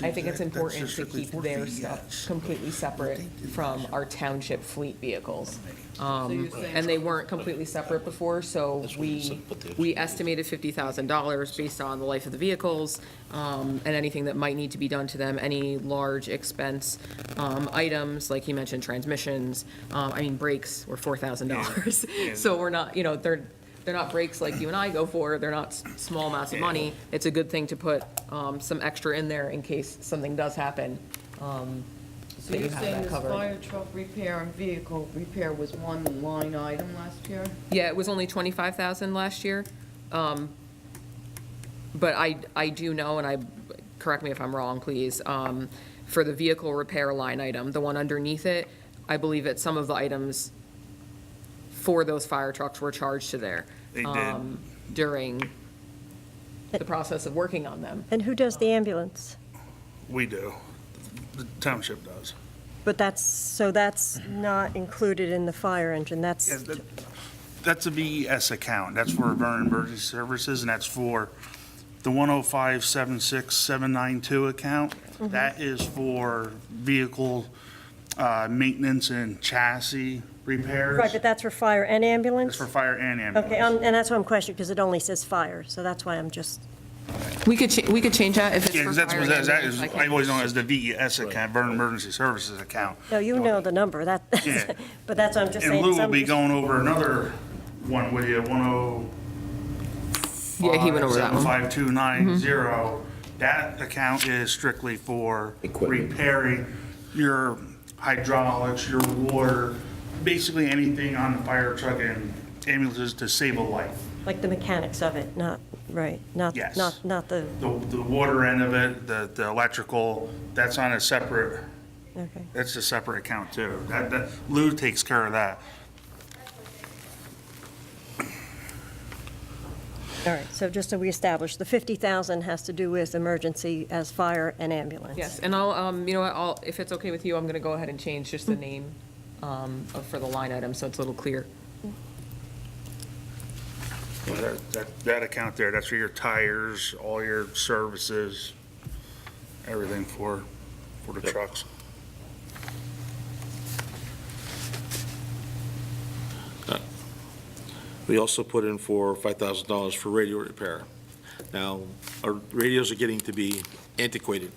I think it's important to keep their stuff completely separate from our township fleet vehicles. you're saying- And they weren't completely separate before, so we estimated $50,000 based on the life of the vehicles, and anything that might need to be done to them, any large expense items, like you mentioned, transmissions, brakes were $4,000. So we're not, they're not brakes like you and I go for, they're not small amounts of money. It's a good thing to put some extra in there in case something does happen. So that you you're have saying that this covered. fire truck repair and vehicle repair was one line item last year? Yeah, it was only 25,000 last year. But I do know, and correct me if I'm wrong, please, for the vehicle repair line item, the one underneath it, I believe that some of the items for those fire trucks were charged to there. They did. During the process of working on them. And who does the ambulance? We do. The township does. But that's not included in the fire engine, Yeah, that's a VES account. That's for Vernon Emergency Services, and that's for the 105-76792 account. That is for vehicle maintenance and chassis repairs. right, but that's for fire and ambulance? It's for fire and ambulance. Okay, and that's why I'm questioning, because it only says fire, so that's why I'm just, We could change that if it's Yeah, for because that's fire what and that ambulance, is, I I can- always know it as the VES account, Vernon Emergency Services account. no, you know the number, that, Yeah. but that's what I'm just And saying. Lou will some be just- going over another one with you, Yeah, he went over that one. 105-75290. That account is strictly for repairing your hydraulics, your water, basically anything on the fire truck and ambulances to save a life. Like the mechanics of it, not, right, not, Yes. not the, The water end of it, the electrical, that's on a separate, okay. that's a separate account too. That Lou takes care of that. All right, so just so we establish, the 50,000 has to do with emergency as fire and ambulance. Yes, and I'll, if it's okay with you, I'm gonna go ahead and change just the name for the line item, so it's a little clear. That account there, that's for your tires, all your services, everything for the trucks. We also put in for $5,000 for radio repair. Now, our radios are getting to be antiquated.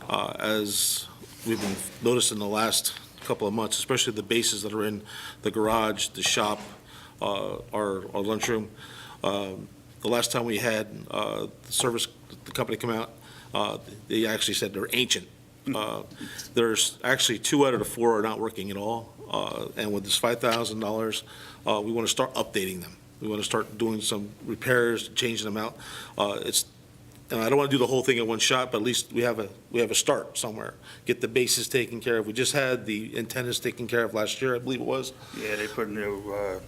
As we've been noticing the last couple of months, especially the bases that are in the garage, the shop, our lunchroom. The last time we had the company come out, they actually said they're ancient. There's actually 2 out of the 4 are not working at all. And with this $5,000, we want to start updating them. We want to start doing some repairs, changing them out. And I don't want to do the whole thing in one shot, but at least we have a start somewhere. Get the bases taken care of. We just had the antennas taken care of last year, I believe it was. Yeah, they put new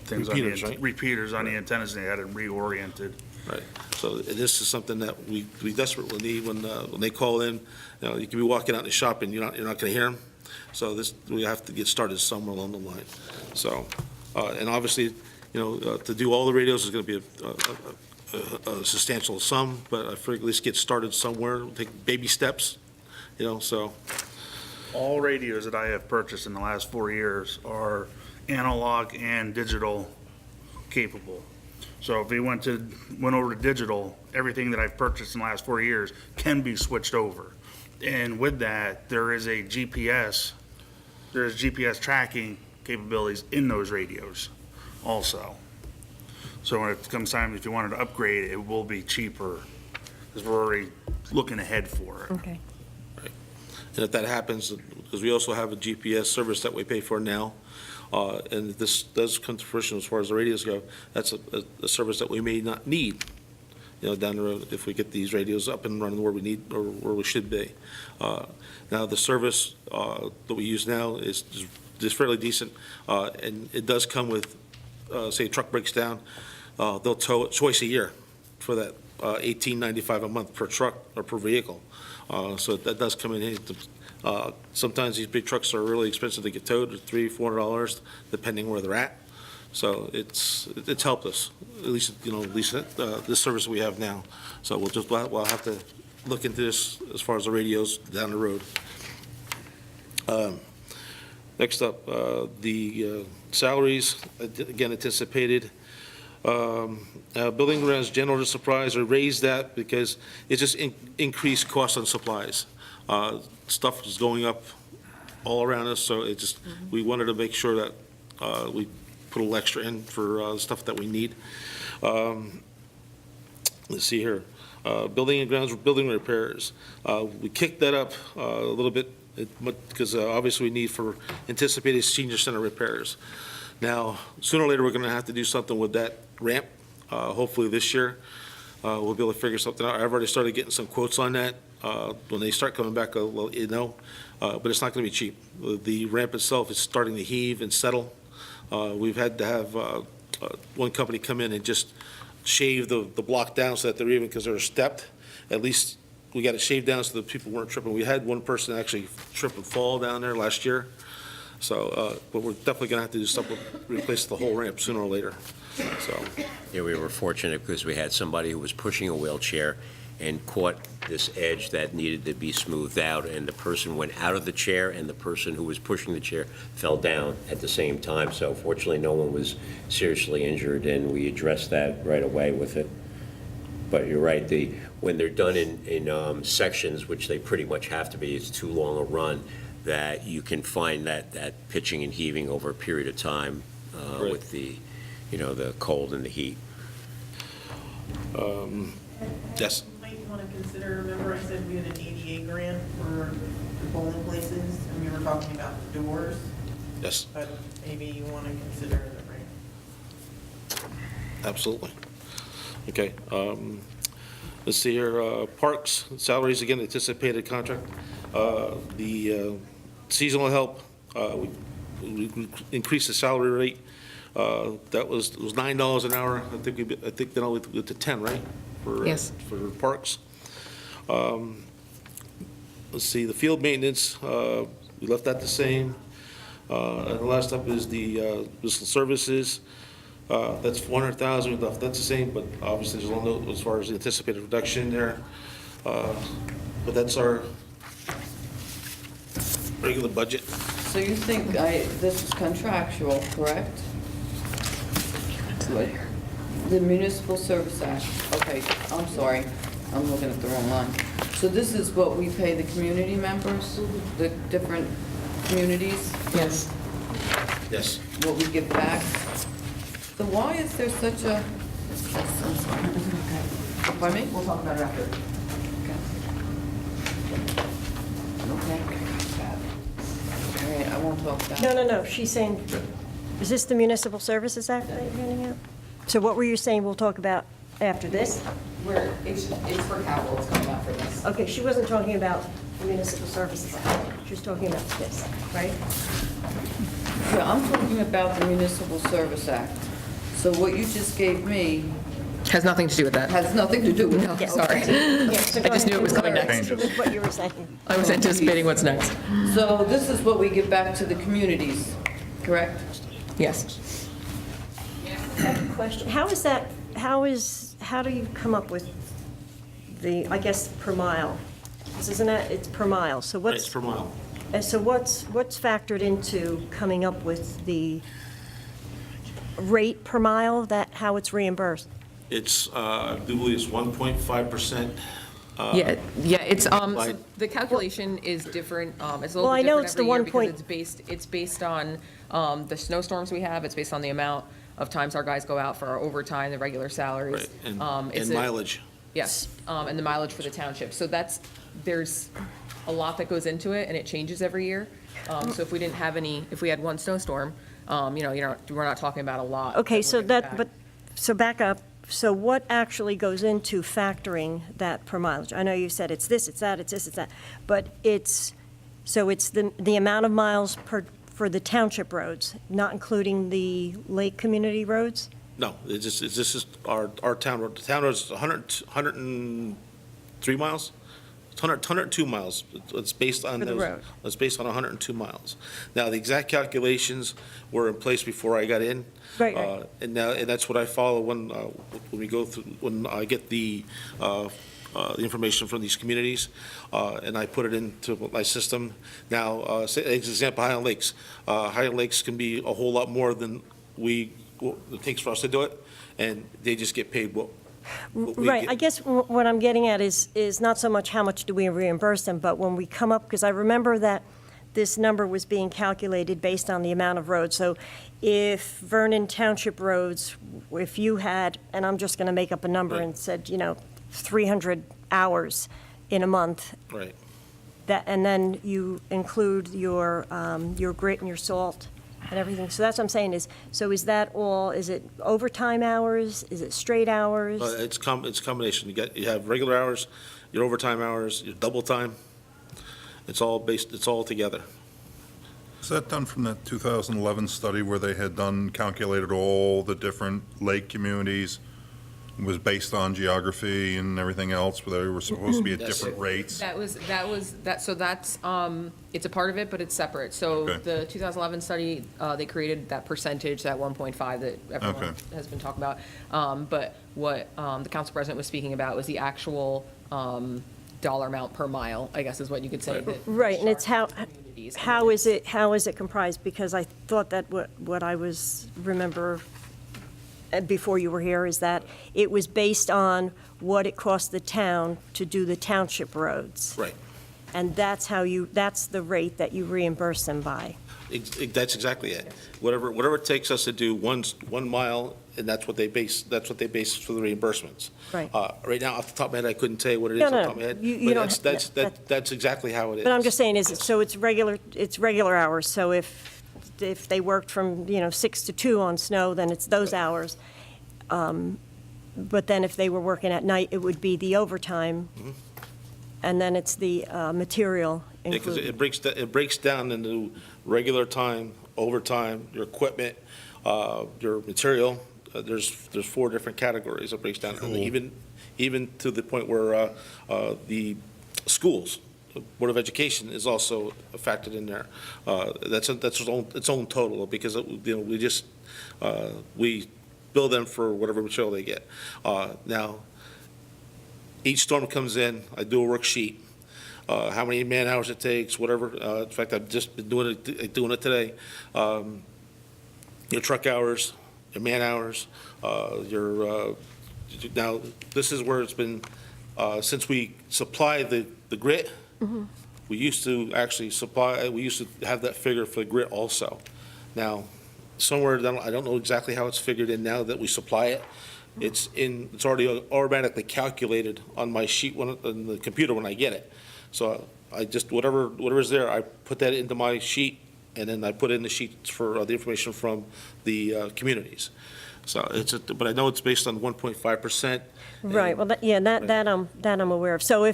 things Repeaters, on the right? repeaters on the antennas, and they had it reoriented. Right. So this is something that we desperately need when they call in. You can be walking out in the shop and you're not going to hear them. So we have to get started somewhere along the line. So, and obviously, to do all the radios is going to be a substantial sum, but I figure at least get started somewhere, take baby steps, so. All radios that I have purchased in the last 4 years are analog and digital capable. So if we went over to digital, everything that I've purchased in the last 4 years can be switched over. And with that, there's GPS tracking capabilities in those radios also. So when it comes time, if you wanted to upgrade, it will be cheaper because we're already looking ahead for it. Okay. And if that happens, because we also have a GPS service that we pay for now, and if this does come to fruition as far as the radios go, that's a service that we may not need, down the road if we get these radios up and running where we need or where we should be. Now, the service that we use now is fairly decent, and it does come with, say, a truck breaks down, they'll tow it twice a year for that $18.95 a month per truck or per vehicle. So that does come in handy. Sometimes these big trucks are really expensive to get towed, $300-400, depending where they're at. So it's helped us, at least this service we have now. So we'll have to look into this as far as the radios down the road. Next up, the salaries, again, anticipated. Building grounds, general supplies, I raised that because it just increased costs on supplies. Stuff is going up all around us, so we wanted to make sure that we put a little extra in for stuff that we need. Let's see here. Building and grounds, building repairs. We kicked that up a little bit because obviously we need for anticipated senior center repairs. Now, sooner or later, we're going to have to do something with that ramp. Hopefully this year, we'll be able to figure something out. I've already started getting some quotes on that. When they start coming back, but it's not going to be cheap. The ramp itself is starting to heave and settle. We've had to have one company come in and just shave the block down so that they're even, because they're stepped. At least we got it shaved down so that people weren't tripping. We had one person actually trip and fall down there last year. So, but we're definitely going to have to do something, replace the whole ramp sooner or later. So. Yeah, we were fortunate because we had somebody who was pushing a wheelchair and caught this edge that needed to be smoothed out, and the person went out of the chair, and the person who was pushing the chair fell down at the same time. So fortunately, no one was seriously injured, and we addressed that right away with it. But you're right, when they're done in sections, which they pretty much have to be, it's too long a run, that you can find that pitching and heaving over a period of time Right. with the cold and the heat. Yes. Might want to consider, remember I said we had an ADA grant for the polling places, and we were talking about the doors, Yes, but maybe you want to consider the ramp. absolutely. Okay. Let's see here, parks, salaries, again, anticipated contract. The seasonal help, we increased the salary rate. That was $9 an hour. I think then I'll go to 10, right? Yes. For parks. Let's see, the field maintenance, we left that the same. And the last up is the missile services. That's $400,000, we left that the same, but obviously there's a little note as far as the anticipated reduction there. But that's our regular budget. So you think this is contractual, correct? what, the Municipal Service Act, okay, I'm sorry, I'm looking at the wrong line. So this is what we pay the community members, the different communities? Yes. Yes. What we give back? So why is there such a, I'm sorry. Pardon me? We'll talk about it after. Okay. All right, I won't talk about it. No, she's saying, is this the Municipal Services Act that you're handing out? So what were you saying we'll talk about after this? Where it's for capital, it's coming out for this. Okay, she wasn't talking about the Municipal Services Act. She was talking about this, right? Yeah, I'm talking about the Municipal Service Act. So what you just gave me Has nothing to do with that. has nothing to do with No, it. sorry. Yes, so I just knew it was coming next. Changes. With what you were saying. I was anticipating what's next. So this is what we give back to the communities, correct? Yes. I have a question. How is that, how do you come up with the, I guess, per mile? 'Cause isn't that, it's per mile, so It's what's, per mile. so what's factored into coming up with the rate per mile, that, how it's reimbursed? It's, I believe it's 1.5%. Yeah, it's, Right. the calculation is different, it's a Well, little I bit know different it's the every year 1 because point- it's based on, the snowstorms we have, it's based on the amount of times our guys go out for our overtime, the regular salaries. Right, It's and a- mileage. Yes, and the mileage for the township. So there's a lot that goes into it, and it changes every year. So if we didn't have any, if we had one snowstorm, we're not talking about a lot. Okay, so we're getting back. so back up. So what actually goes into factoring that per mileage? I know you said it's this, it's that, it's this, it's that, but so it's the amount of miles for the township roads, not including the lake community roads? No, this is our town road. The town road is 103 miles? It's 102 miles. It's based on For the those. road. It's based on 102 miles. Now, the exact calculations were in place before I got in. Right, right. And that's what I follow when we go through, when I get the information from these communities, and I put it into my system. Now, say, as an example, Highland Lakes. Highland Lakes can be a whole lot more than it takes for us to do it, and they just get paid what we Right, get. I guess what I'm getting at is not so much how much do we reimburse them, but when we come up, because I remember that this number was being calculated based on the amount of roads. So if Vernon Township roads, if you had, and I'm just going to make up a number Right. and said, 300 hours in a month, Right. and then you include your grit and your salt and everything. So that's what I'm saying is that all, is it overtime hours? Is it straight hours? It's combination. You have regular hours, your overtime hours, your double time. It's all together. Is that done from that 2011 study where they had calculated all the different lake communities? It was based on geography and everything else, where they were supposed to be at That's different it. rates? So that's, it's a part of it, but it's separate. So Okay. the 2011 study, they created that percentage, that 1.5 that everyone Okay. has been talking about. But what the council president was speaking about was the actual dollar amount per mile, I guess is what you could say. that Right, and it's charged communities. And how then is it comprised? Because I thought that what I remember before you were here is that it was based on what it cost the town to do the township roads. Right. And that's the rate that you reimburse them by. That's exactly it. Whatever it takes us to do 1 mile, and that's what they base for the reimbursements. Right. Right now, off the top of my head, I couldn't tell you what it is No, off no, the top of my head. you but don't- that's exactly how it is. But I'm just saying so it's regular hours. So if they worked from, 6 to 2 on snow, then it's those hours. But then if they were working at night, it would be the overtime. And then it's the material Because included. it breaks down into regular time, overtime, your equipment, your material. There's 4 different categories it breaks down, and even to the point where the schools, the Board of Education is also factored in there. That's its own total, because we bill them for whatever material they get. Now, each storm comes in, I do a worksheet, how many man hours it takes, whatever. In fact, I've just been doing it today. Your truck hours, your man-hours, now, this is where it's been, since we supply the grit, we used to actually we used to have that figure for the grit also. Now, somewhere, I don't know exactly how it's figured in now that we supply it. It's already automatically calculated on my sheet, on the computer when I get it. So I just, whatever is there, I put that into my sheet, and then I put in the sheets for the information from the communities. So but I know it's based on 1.5%. Right, well, that I'm aware of. So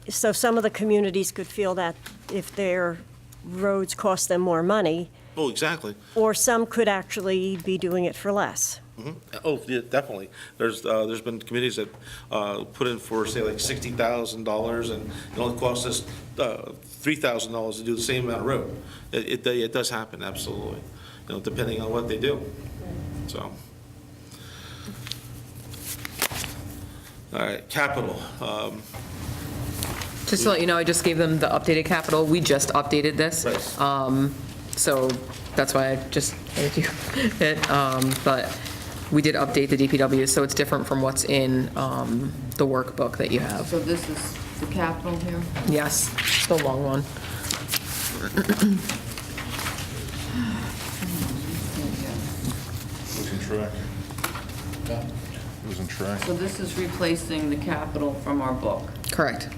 so some of the communities could feel that if their roads cost them more money, Oh, exactly. or some could actually be doing it for less. Oh, yeah, definitely. There's been communities that put in for, say, like $60,000, and it only costs us $3,000 to do the same amount of road. It does happen, absolutely, depending on what they do. So. All right, capital. Just to let you know, I just gave them the updated capital. We just updated this. Right. So that's why I just gave you it. But we did update the DPW, so it's different from what's in the workbook that you have. So this is the capital here? Yes, the long one. Losing track. Losing track. So this is replacing the capital from our book. Correct.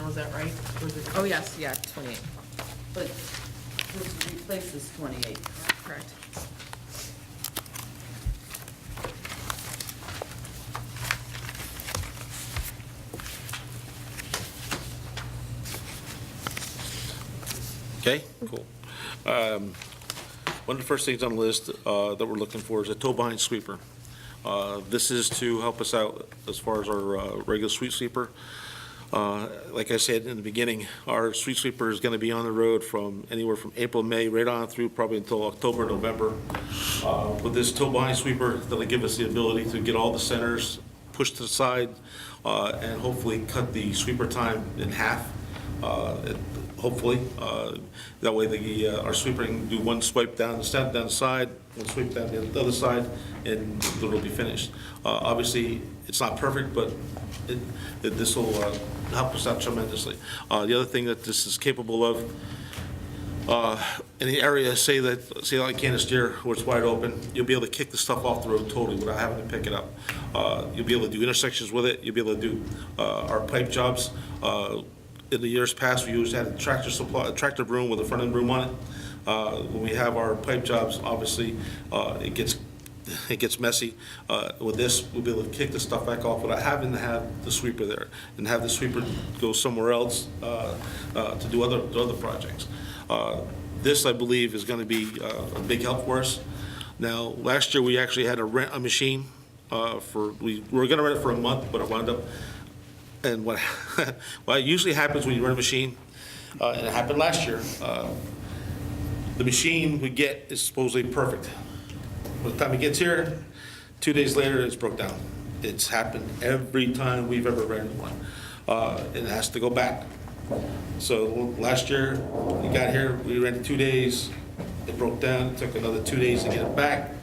Was that right? Or is it- Oh, yes, yeah, 28. But this replaces 28. Correct. Okay, cool. One of the first things on the list that we're looking for is a tow-behind sweeper. This is to help us out as far as our regular street sweeper. Like I said in the beginning, our street sweeper is going to be on the road from anywhere from April, May, right on through probably until October, November. With this tow-behind sweeper, that'll give us the ability to get all the centers pushed to the side and hopefully cut the sweeper time in half. Hopefully, that way our sweeper can do one swipe down the side, one sweep down the other side, and it'll be finished. Obviously, it's not perfect, but this will help us out tremendously. The other thing that this is capable of, in the area, say like Cannister, where it's wide open, you'll be able to kick the stuff off the road totally without having to pick it up. You'll be able to do intersections with it. You'll be able to do our pipe jobs. In the years past, we usually had a tractor broom with a front end broom on it. When we have our pipe jobs, obviously, it gets messy. With this, we'll be able to kick the stuff back off without having to have the sweeper there and have the sweeper go somewhere else to do other projects. This, I believe, is going to be a big help for us. Now, last year, we actually had to rent a machine we were going to rent it for a month, but it wound up. And what usually happens when you rent a machine, and it happened last year, the machine we get is supposedly perfect. By the time it gets here, 2 days later, it's broke down. It's happened every time we've ever rented one. It has to go back. So last year, it got here, we rented 2 days, it broke down, it took another 2 days to get it back.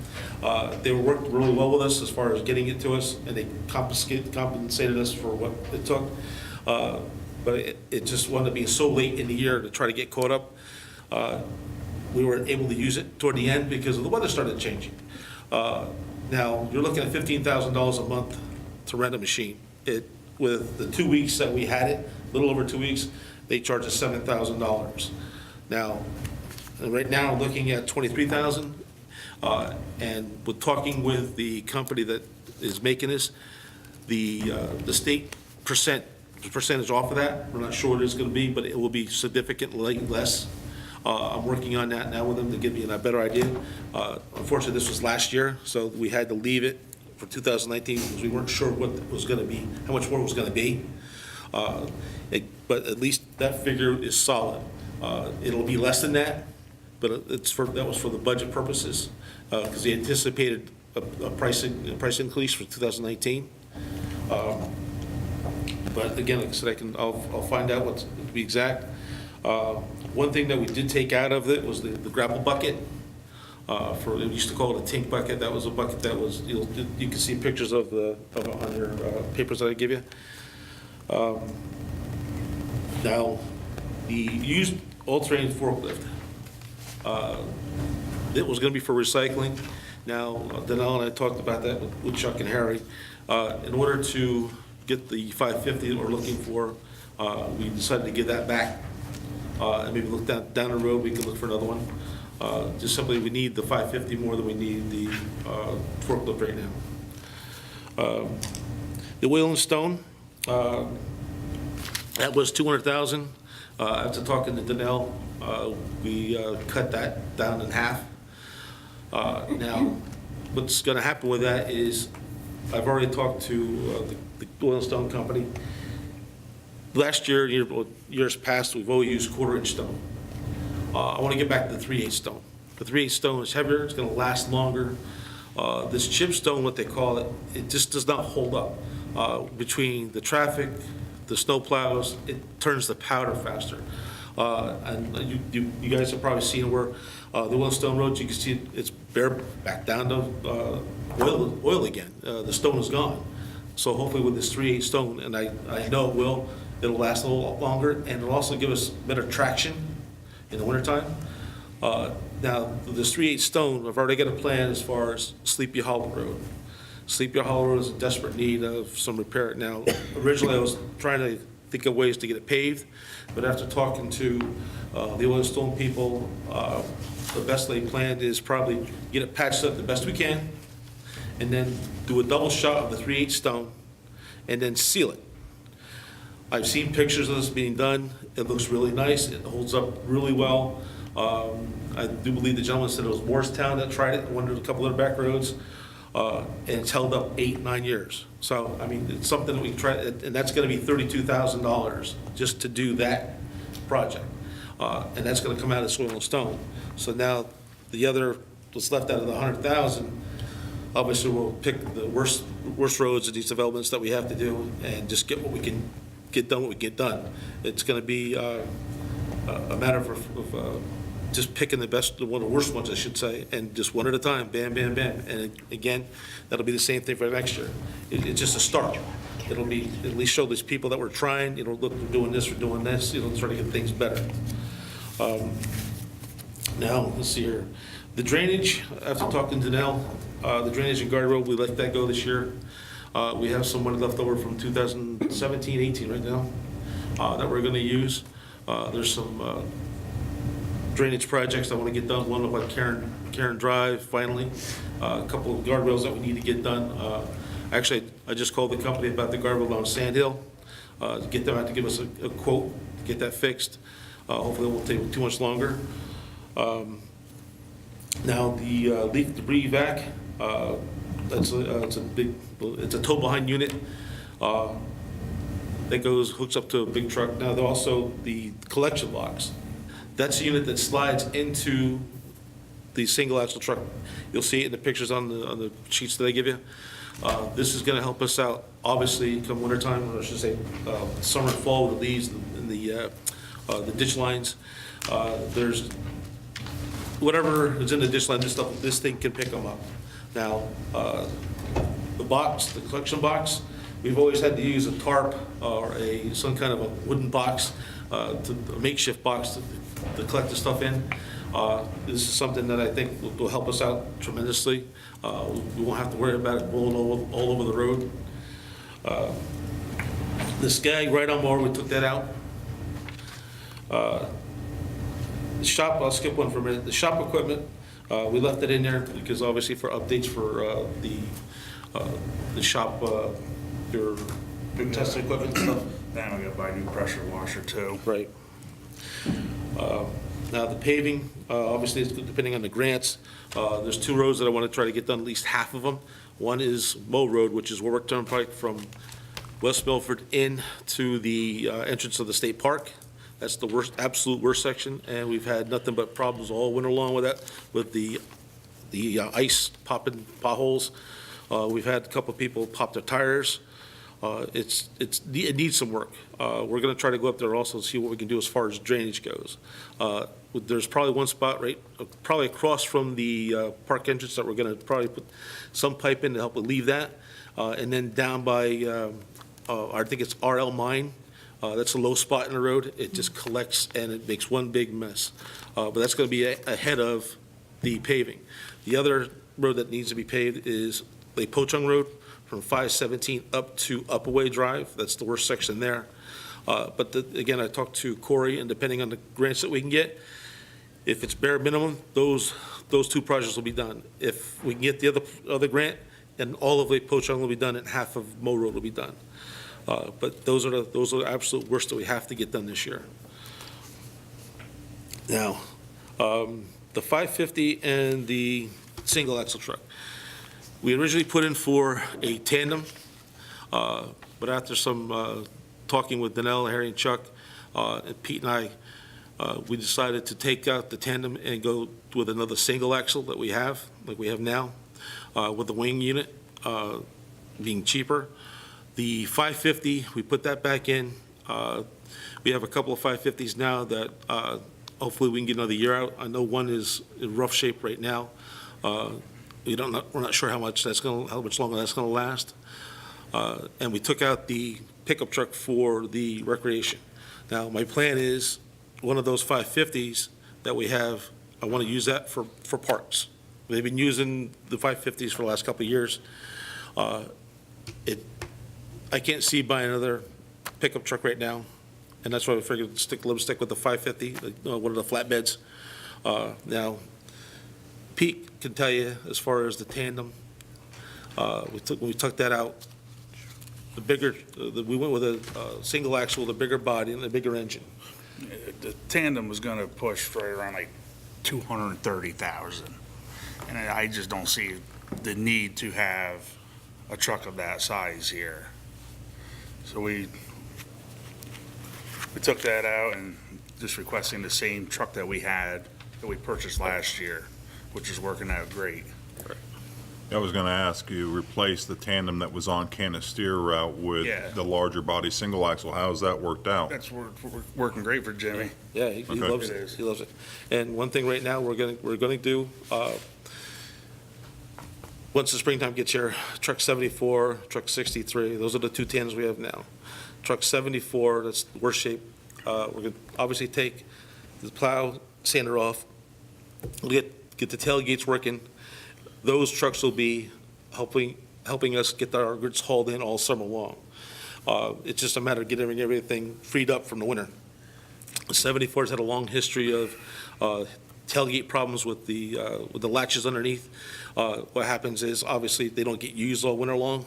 They worked really well with us as far as getting it to us, and they compensated us for what it took. But it just wound up being so late in the year to try to get caught up. We weren't able to use it toward the end because the weather started changing. Now, you're looking at $15,000 a month to rent a machine. With the 2 weeks that we had it, a little over 2 weeks, they charged us $7,000. Now, right now, I'm looking at $23,000. And with talking with the company that is making this, the state percentage off of that, we're not sure what it's going to be, but it will be significantly less. I'm working on that now with them to give you a better idea. Unfortunately, this was last year, so we had to leave it for 2019 because we weren't sure what it was going to be, how much more it was going to be. But at least that figure is solid. It'll be less than that, but that was for the budget purposes, because they anticipated a price increase for 2019. But again, like I said, I'll find out what to be exact. One thing that we did take out of it was the gravel bucket. We used to call it a tink bucket. That was a bucket that was, you can see pictures of it on your papers that I give you. Now, the used all-terrain forklift, it was going to be for recycling. Now, Danelle and I talked about that with Chuck and Harry. In order to get the 550 that we're looking for, we decided to give that back. And maybe look down the road, we can look for another one. Just simply, we need the 550 more than we need the forklift right now. The wheel and stone, that was $200,000. After talking to Danelle, we cut that down in half. Now, what's going to happen with that is I've already talked to the wheel and stone company. Last year, years past, we've always used 1/4-inch stone. I want to get back to the 3/8 stone. The 3/8 stone is heavier, it's going to last longer. This chip stone, what they call it, it just does not hold up. Between the traffic, the snow plows, it turns the powder faster. And you guys have probably seen where the Willstone Road, you can see it's bare back down to oil again. The stone is gone. So hopefully with this 3/8 stone, and I know it'll last a little longer, and it'll also give us better traction in the wintertime. Now, this 3/8 stone, I've already got a plan as far as Sleepy Hollow Road. Sleepy Hollow Road is in desperate need of some repair. Now, originally I was trying to think of ways to get it paved, but after talking to the oil stone people, the best they planned is probably get it patched up the best we can, and then do a double shot of the 3/8 stone, and then seal it. I've seen pictures of this being done. It looks really nice. It holds up really well. I do believe the gentleman said it was Morristown that tried it, one of a couple of back roads, and it's held up 8-9 years. So, I mean, it's something that we can try, and that's going to be $32,000 just to do that project. And that's going to come out of soil and stone. So now, the other, what's left out of the $100,000, obviously we'll pick the worst roads in these developments that we have to do and just get what we can get done, what we get done. It's going to be a matter of just picking the best, one of the worst ones, I should say, and just one at a time, bam, bam, bam. And again, that'll be the same thing for next year. It's just a start. It'll be, at least show these people that we're trying, look, we're doing this, we're doing this, try to get things better. Now, let's see here. The drainage, after talking to Nell, the drainage in Garden Road, we let that go this year. We have some money left over from 2017, 18 right now that we're going to use. There's some drainage projects I want to get done. One up on Karen Drive, finally. A couple of guardrails that we need to get done. Actually, I just called the company about the guardrail on Sand Hill. Get them out to give us a quote, get that fixed. Hopefully it won't take too much longer. Now, the leaf debris vac, it's a tow behind unit that hooks up to a big truck. Now, they're also the collection box. That's a unit that slides into the single axle truck. You'll see it in the pictures on the sheets that I give you. This is going to help us out, obviously, come wintertime, or I should say summer and fall with the leaves and the ditch lines. There's whatever is in the ditch line, this thing can pick them up. Now, the collection box, we've always had to use a tarp or some kind of a wooden box, a makeshift box to collect the stuff in. This is something that I think will help us out tremendously. We won't have to worry about it rolling all over the road. The Skag ride-on mower, we took that out. The shop, I'll skip one for a minute. The shop equipment, we left it in there because obviously for updates for the shop, your testing equipment and stuff. Then we gotta buy a new pressure washer too. Right. Now, the paving, obviously, it's depending on the grants. There's 2 roads that I want to try to get done, at least half of them. One is Mow Road, which is Warwick Turnpike from West Milford in to the entrance of the state park. That's the worst, absolute worst section, and we've had nothing but problems all winter long with that, with the ice popping potholes. We've had a couple of people pop their tires. It needs some work. We're going to try to go up there also and see what we can do as far as drainage goes. There's probably one spot probably across from the park entrance that we're going to probably put some pipe in to help relieve that. And then down by, I think it's RL Mine, that's a low spot in the road. It just collects and it makes one big mess. But that's going to be ahead of the paving. The other road that needs to be paved is Lake Pochung Road from 517 up to Upaway Drive. That's the worst section there. But again, I talked to Corey, and depending on the grants that we can get, if it's bare minimum, those 2 projects will be done. If we can get the other grant, and all of Lake Pochung will be done, and half of Mow Road will be done. But those are the absolute worst that we have to get done this year. Now, the 550 and the single axle truck. We originally put in for a tandem, but after some talking with Danelle, Harry, and Chuck, and Pete and I, we decided to take out the tandem and go with another single axle that we have, like we have now, with the wing unit being cheaper. The 550, we put that back in. We have a couple of 550s now that hopefully we can get another year out. I know one is in rough shape right now. We're not sure how much longer that's going to last. And we took out the pickup truck for the recreation. Now, my plan is one of those 550s that we have, I want to use that for parks. They've been using the 550s for the last couple of years. I can't see buying another pickup truck right now, and that's why we figured let me stick with the 550, one of the flatbeds. Now, Pete can tell you as far as the tandem, when we took that out, we went with a single axle, the bigger body and the bigger engine. The tandem was going to push right around like 230,000. And I just don't see the need to have a truck of that size here. So we took that out and just requesting the same truck that we purchased last year, which is working out great. I was going to ask you, replace the tandem that was on Cannister route with the larger body single axle. How's that worked out? That's working great for Jimmy. Yeah, he loves it. He loves it. And one thing right now we're going to do, once the springtime gets here, truck 74, truck 63, those are the 2 tandems we have now. Truck 74, that's the worst shape. We're going to obviously take the plow sander off, we'll get the tailgates working. Those trucks will be helping us get our goods hauled in all summer long. It's just a matter of getting everything freed up from the winter. The 74's had a long history of tailgate problems with the latches underneath. What happens is, obviously, they don't get used all winter long,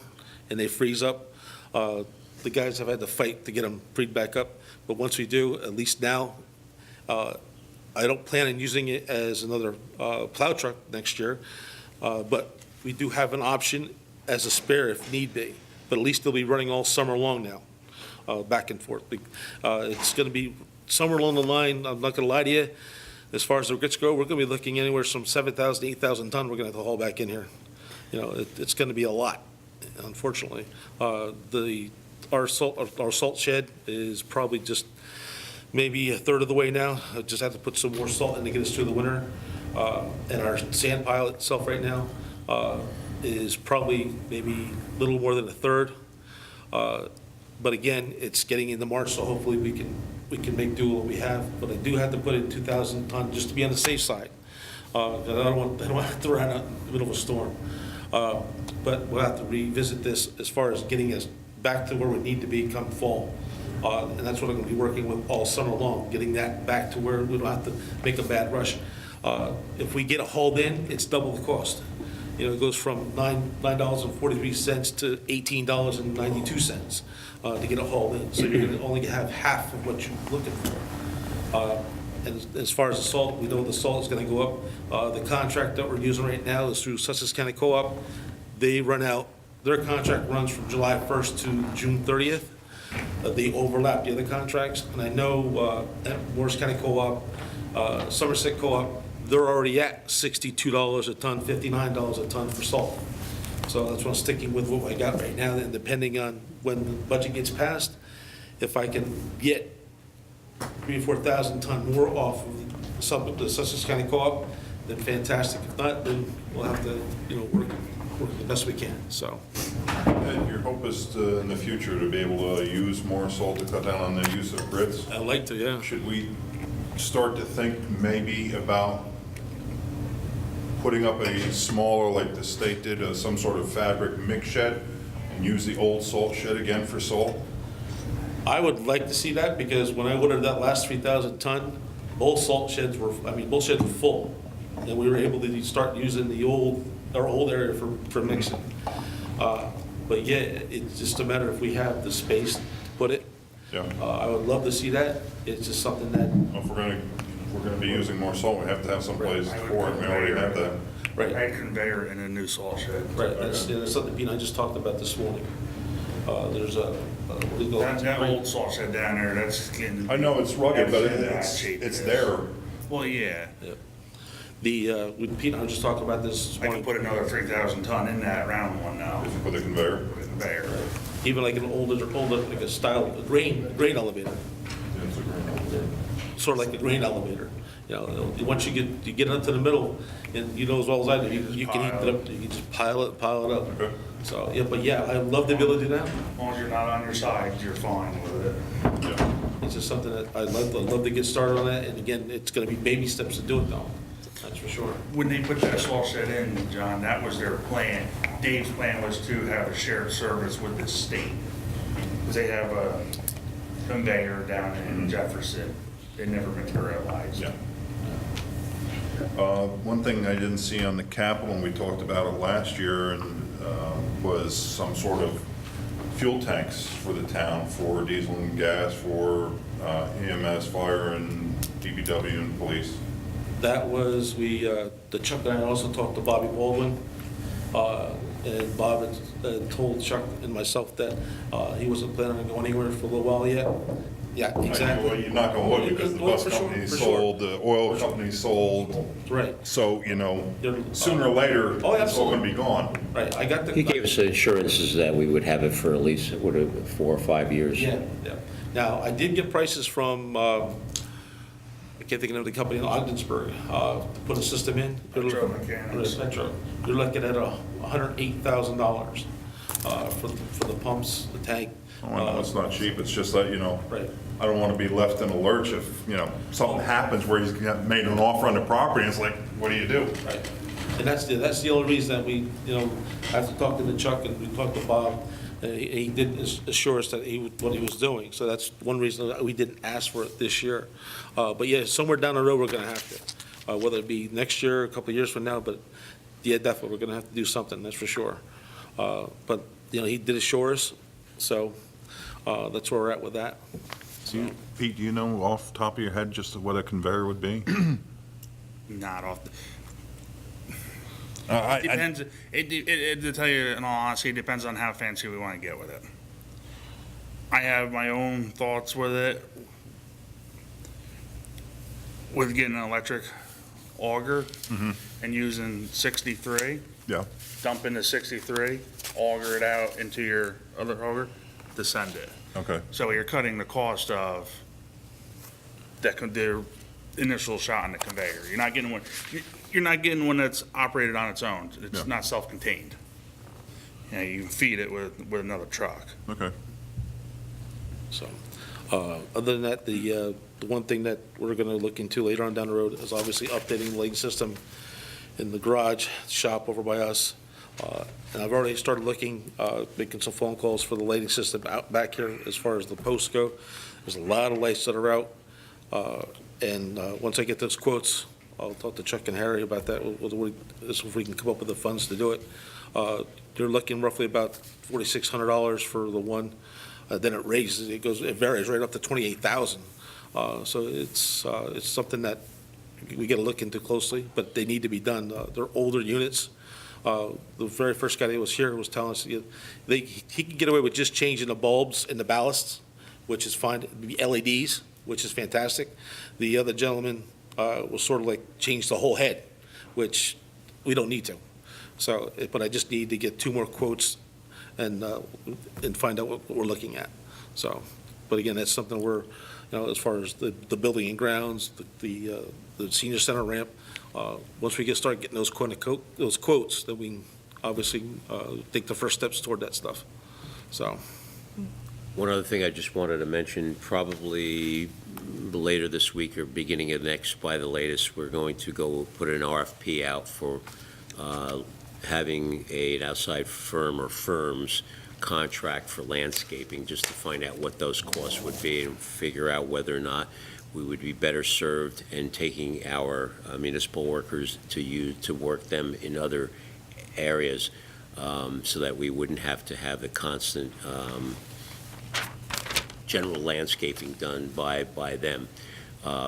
and they freeze up. The guys have had to fight to get them freed back up, but once we do, at least now, I don't plan on using it as another plow truck next year. But we do have an option as a spare if need be, but at least they'll be running all summer long now, back and forth. It's going to be somewhere along the line, I'm not going to lie to you, as far as the grits go, we're going to be looking anywhere from 7,000 to 8,000 ton we're going to have to haul back in here. It's going to be a lot, unfortunately. Our salt shed is probably just maybe a third of the way now. I just have to put some more salt in to get us through the winter. And our sand pile itself right now is probably maybe a little more than a third. But again, it's getting into March, so hopefully we can make do what we have. But I do have to put in 2,000 ton just to be on the safe side. I don't want to run out in the middle of a storm. But we'll have to revisit this as far as getting us back to where we need to be come fall. And that's what I'm going to be working with all summer long, getting that back to where we don't have to make a bad rush. If we get it hauled in, it's double the cost. It goes from $9.43 to $18.92 to get it hauled in. So you're going to only have half of what you're looking for. And as far as the salt, we know the salt is going to go up. The contract that we're using right now is through Sussex County Co-op. They run out, their contract runs from July 1st to June 30th. They overlap the other contracts, and I know at Morris County Co-op, Somerset Co-op, they're already at $62 a ton, $59 a ton for salt. So that's why I'm sticking with what I got right now, and depending on when the budget gets passed, if I can get 3,000 or 4,000 ton more off of the Sussex County Co-op, then fantastic. If not, then we'll have to, work the best we can, so. And your hope is to, in the future, to be able to use more salt to cut down on the use of grits? I'd like to, yeah. Should we start to think maybe about putting up a smaller, like the state did, some sort of fabric mix shed, and use the old salt shed again for salt? I would like to see that, because when I ordered that last 3,000 ton, both sheds were full. And we were able to start using our old area for mixing. But yeah, it's just a matter if we have the space to put it. Yeah. I would love to see that. It's just something that, If we're gonna be using more salt, we have to have some place for it. We already have that. right, Add conveyor in a new salt shed. right, that's something Pete and I just talked about this morning. There's what do you call it? That old salt shed down there, that's getting. I know it's rugged, but That's cheap. it's there. Well, yeah. With Pete and I were just talking about this I can morning. put another 3,000 ton in that round one now. If you put the conveyor. With a conveyor. Even like an older, like a style, a grain elevator, Yeah, it's a great- sort of like a grain elevator. Once you get into the middle, and you know as well as I do, you can heat it up, you can just pile it up. Okay. So, yeah, but yeah, I'd love to be able to do that. As long as you're not on your side, you're fine with it. Yeah. It's just something that I'd love to get started on that, and again, it's gonna be baby steps to do it though, that's for sure. When they put that salt shed in, John, that was their plan. Dave's plan was to have a shared service with the state. Because they have a conveyor down in Jefferson. It never materialized. Yeah. One thing I didn't see on the capital, and we talked about it last year, and was some sort of fuel tanks for the town for diesel and gas for EMS, fire, and DPW and police. That was, the Chuck and I also talked to Bobby Baldwin, and Bob had told Chuck and myself that he wasn't planning on going anywhere for a little while yet. Yeah, exactly. You're not gonna look because the Well, bus for sure, company for sure. sold, the oil company sold, Right, so, sooner or later, Oh, it's all gonna absolutely. be gone. right, I got the. He gave us assurances that we would have it for at least 4 or 5 years. Yeah, yeah. Now, I did get prices from, I can't think of the company in Ogdensburg, to put a system in. Metro Mechanics. Metro. You're looking at $108,000 for the pumps, the tank. Oh, I know, it's not cheap, it's just that, Right. I don't want to be left in a lurch if, something happens where he's made an offer on the property, and it's like, what do you do? Right. And that's the only reason that we, after talking to Chuck and we talked to Bob, he did assure us that what he was doing. So that's one reason that we didn't ask for it this year. But yeah, somewhere down the road, we're going to have to, whether it be next year, a couple of years from now, but yeah, definitely, we're going to have to do something, that's for sure. But, he did assure us, so that's where we're at with that. Pete, do you know off the top of your head just what a conveyor would be? Not off. I- Depends, to tell you in all honesty, it depends on how fancy we want to get with it. I have my own thoughts with it. With getting an electric auger and using 63, Yeah, dump into 63, auger it out into your other auger, to send it. okay. So you're cutting the cost of their initial shot on the conveyor. You're not getting one that's operated on its own. It's Yeah. not self-contained. You can feed it with another truck. Okay. So, other than that, the one thing that we're going to look into later on down the road is obviously updating the lighting system in the garage shop over by us. And I've already started looking, making some phone calls for the lighting system out back here as far as the posts go. There's a lot of lights that are out. And once I get those quotes, I'll talk to Chuck and Harry about that. If we can come up with the funds to do it. They're looking roughly about $4,600 for the one. Then it raises, it varies right up to $28,000 So it's something that we got to look into closely, but they need to be done. They're older units. The very first guy that was here was telling us he can get away with just changing the bulbs and the ballasts, which is fine, LEDs, which is fantastic. The other gentleman was sort of like change the whole head, which we don't need to. So, but I just need to get 2 more quotes and find out what we're looking at. So, but again, that's something we're, as far as the building and grounds, the senior center ramp, once we start getting those quotes, then we can obviously take the first steps toward that stuff. So. One other thing I just wanted to mention, probably later this week or beginning of next, by the latest, we're going to go put an RFP out for having an outside firm or firms contract for landscaping, just to find out what those costs would be and figure out whether or not we would be better served in taking our municipal workers to work them in other areas, so that we wouldn't have to have the constant general landscaping done by them.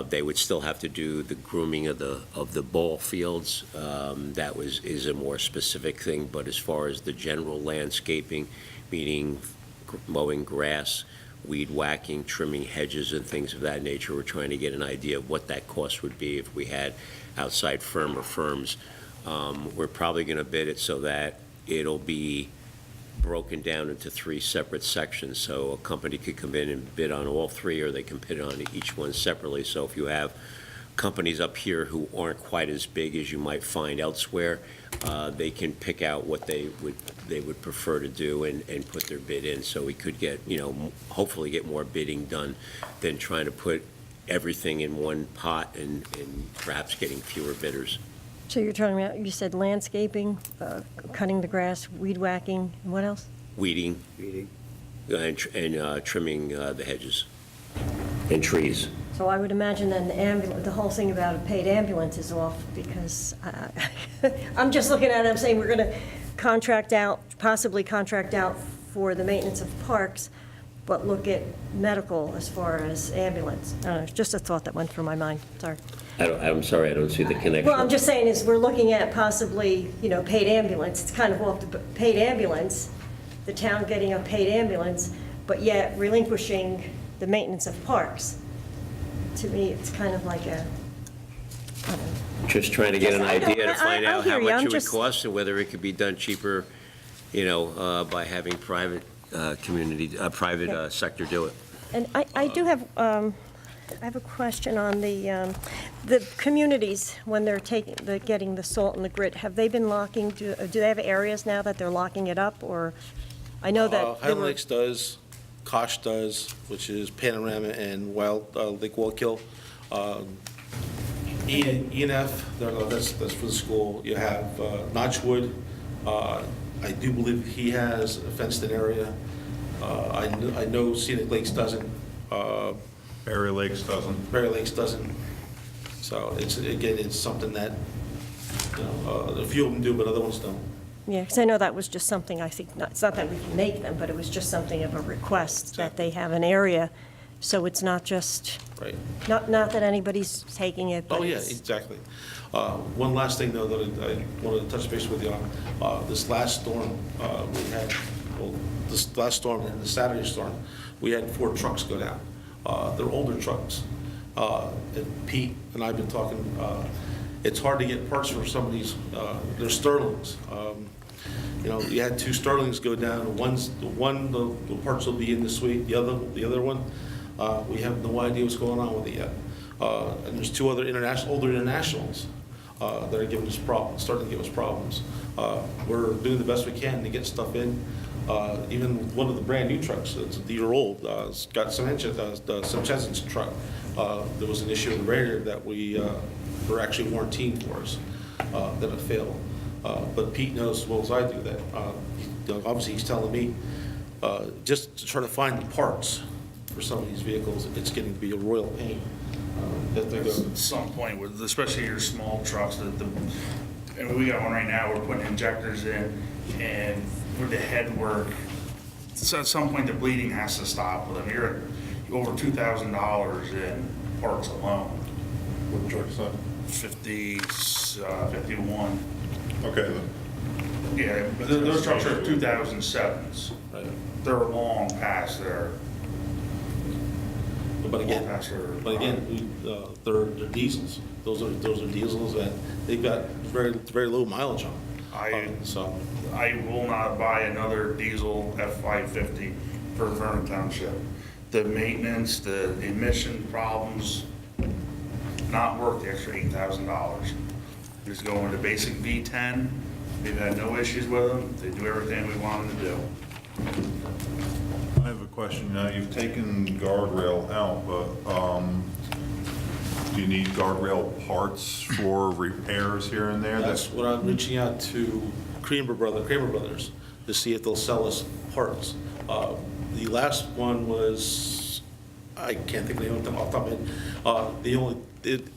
They would still have to do the grooming of the ball fields. That is a more specific thing, but as far as the general landscaping, meaning mowing grass, weed whacking, trimming hedges and things of that nature, we're trying to get an idea of what that cost would be if we had outside firm or firms. We're probably going to bid it so that it'll be broken down into 3 separate sections, so a company could come in and bid on all 3, or they can bid on each one separately. So if you have companies up here who aren't quite as big as you might find elsewhere, they can pick out what they would prefer to do and put their bid in, so we could get, hopefully get more bidding done than trying to put everything in one pot and perhaps getting fewer bidders. So you're talking about, you said landscaping, cutting the grass, weed whacking, and what else? Weeding. And trimming the hedges and trees. So I would imagine then the whole thing about a paid ambulance is off, because I'm just looking at it, I'm saying we're going to possibly contract out for the maintenance of parks, but look at medical as far as ambulance. I don't know, it's just a thought that went through my mind, sorry. I'm sorry, I don't see the connection. Well, I'm just saying is we're looking at possibly, paid ambulance. It's kind of off the paid ambulance, the town getting a paid ambulance, but yet relinquishing the maintenance of parks. To me, it's kind of like a, I don't know. Just trying to get an idea to find I out hear how you. much I'm it would just- cost and whether it could be done cheaper, by having private private sector do it. And I do have, I have a question on the communities, when they're getting the salt and the grit, have they been locking, do they have areas now that they're locking it up, or, I know that there Highland were, Lakes does, Kosh does, which is Panorama and Lake Wallkill. ENF, that's for the school. You have Notchwood. I do believe he has a fenced-in area. I know Scenic Lakes doesn't. Berry Lakes doesn't. Berry Lakes doesn't. So it's something that, a few of them do, but other ones don't. yeah, because I know that was just something, I think, it's not that we can make them, but it was just something of a request, that they have an area, so it's not just, Right. not that anybody's taking it, but Oh, yeah, it's... exactly. One last thing, though, that I wanted to touch base with you on. This last storm this last storm and the Saturday storm, we had 4 trucks go down. They're older trucks. And Pete and I have been talking, it's hard to get parts for some of these, they're Sterlings. You had 2 Sterlings go down. The parts will be in this week. The other one, we have no idea what's going on with it yet. And there's 2 other older internationals that are giving us problems, starting to give us problems. We're doing the best we can to get stuff in. Even one of the brand-new trucks, it's a year-old, it's got some Chesnitz truck. There was an issue with the radiator that we were actually warrantying for us, that it failed. But Pete knows as well as I do that. Obviously, he's telling me, just to try to find the parts for some of these vehicles, it's getting to be a royal pain. At some point, with especially your small trucks, and we got one right now, we're putting injectors in, and with the head work, so at some point the bleeding has to stop with them. over $2,000 in parts alone. What truck is that? 51. Okay, then. Yeah, but those trucks are 2007s. They're long past their, But again, past their. they're diesels. Those are diesels, and they've got very low mileage on them. So, I will not buy another diesel F-550 for Vernon Township. The maintenance, the emission problems, not worth the extra $8,000. Just go into basic V10. We've had no issues with them. They do everything we want them to do. I have a question. Now, you've taken guardrail out, but do you need guardrail parts for repairs here and there? that's what I'm reaching out to Kramer Brothers to see if they'll sell us parts. The last one was, I can't think of the name off the top of my head.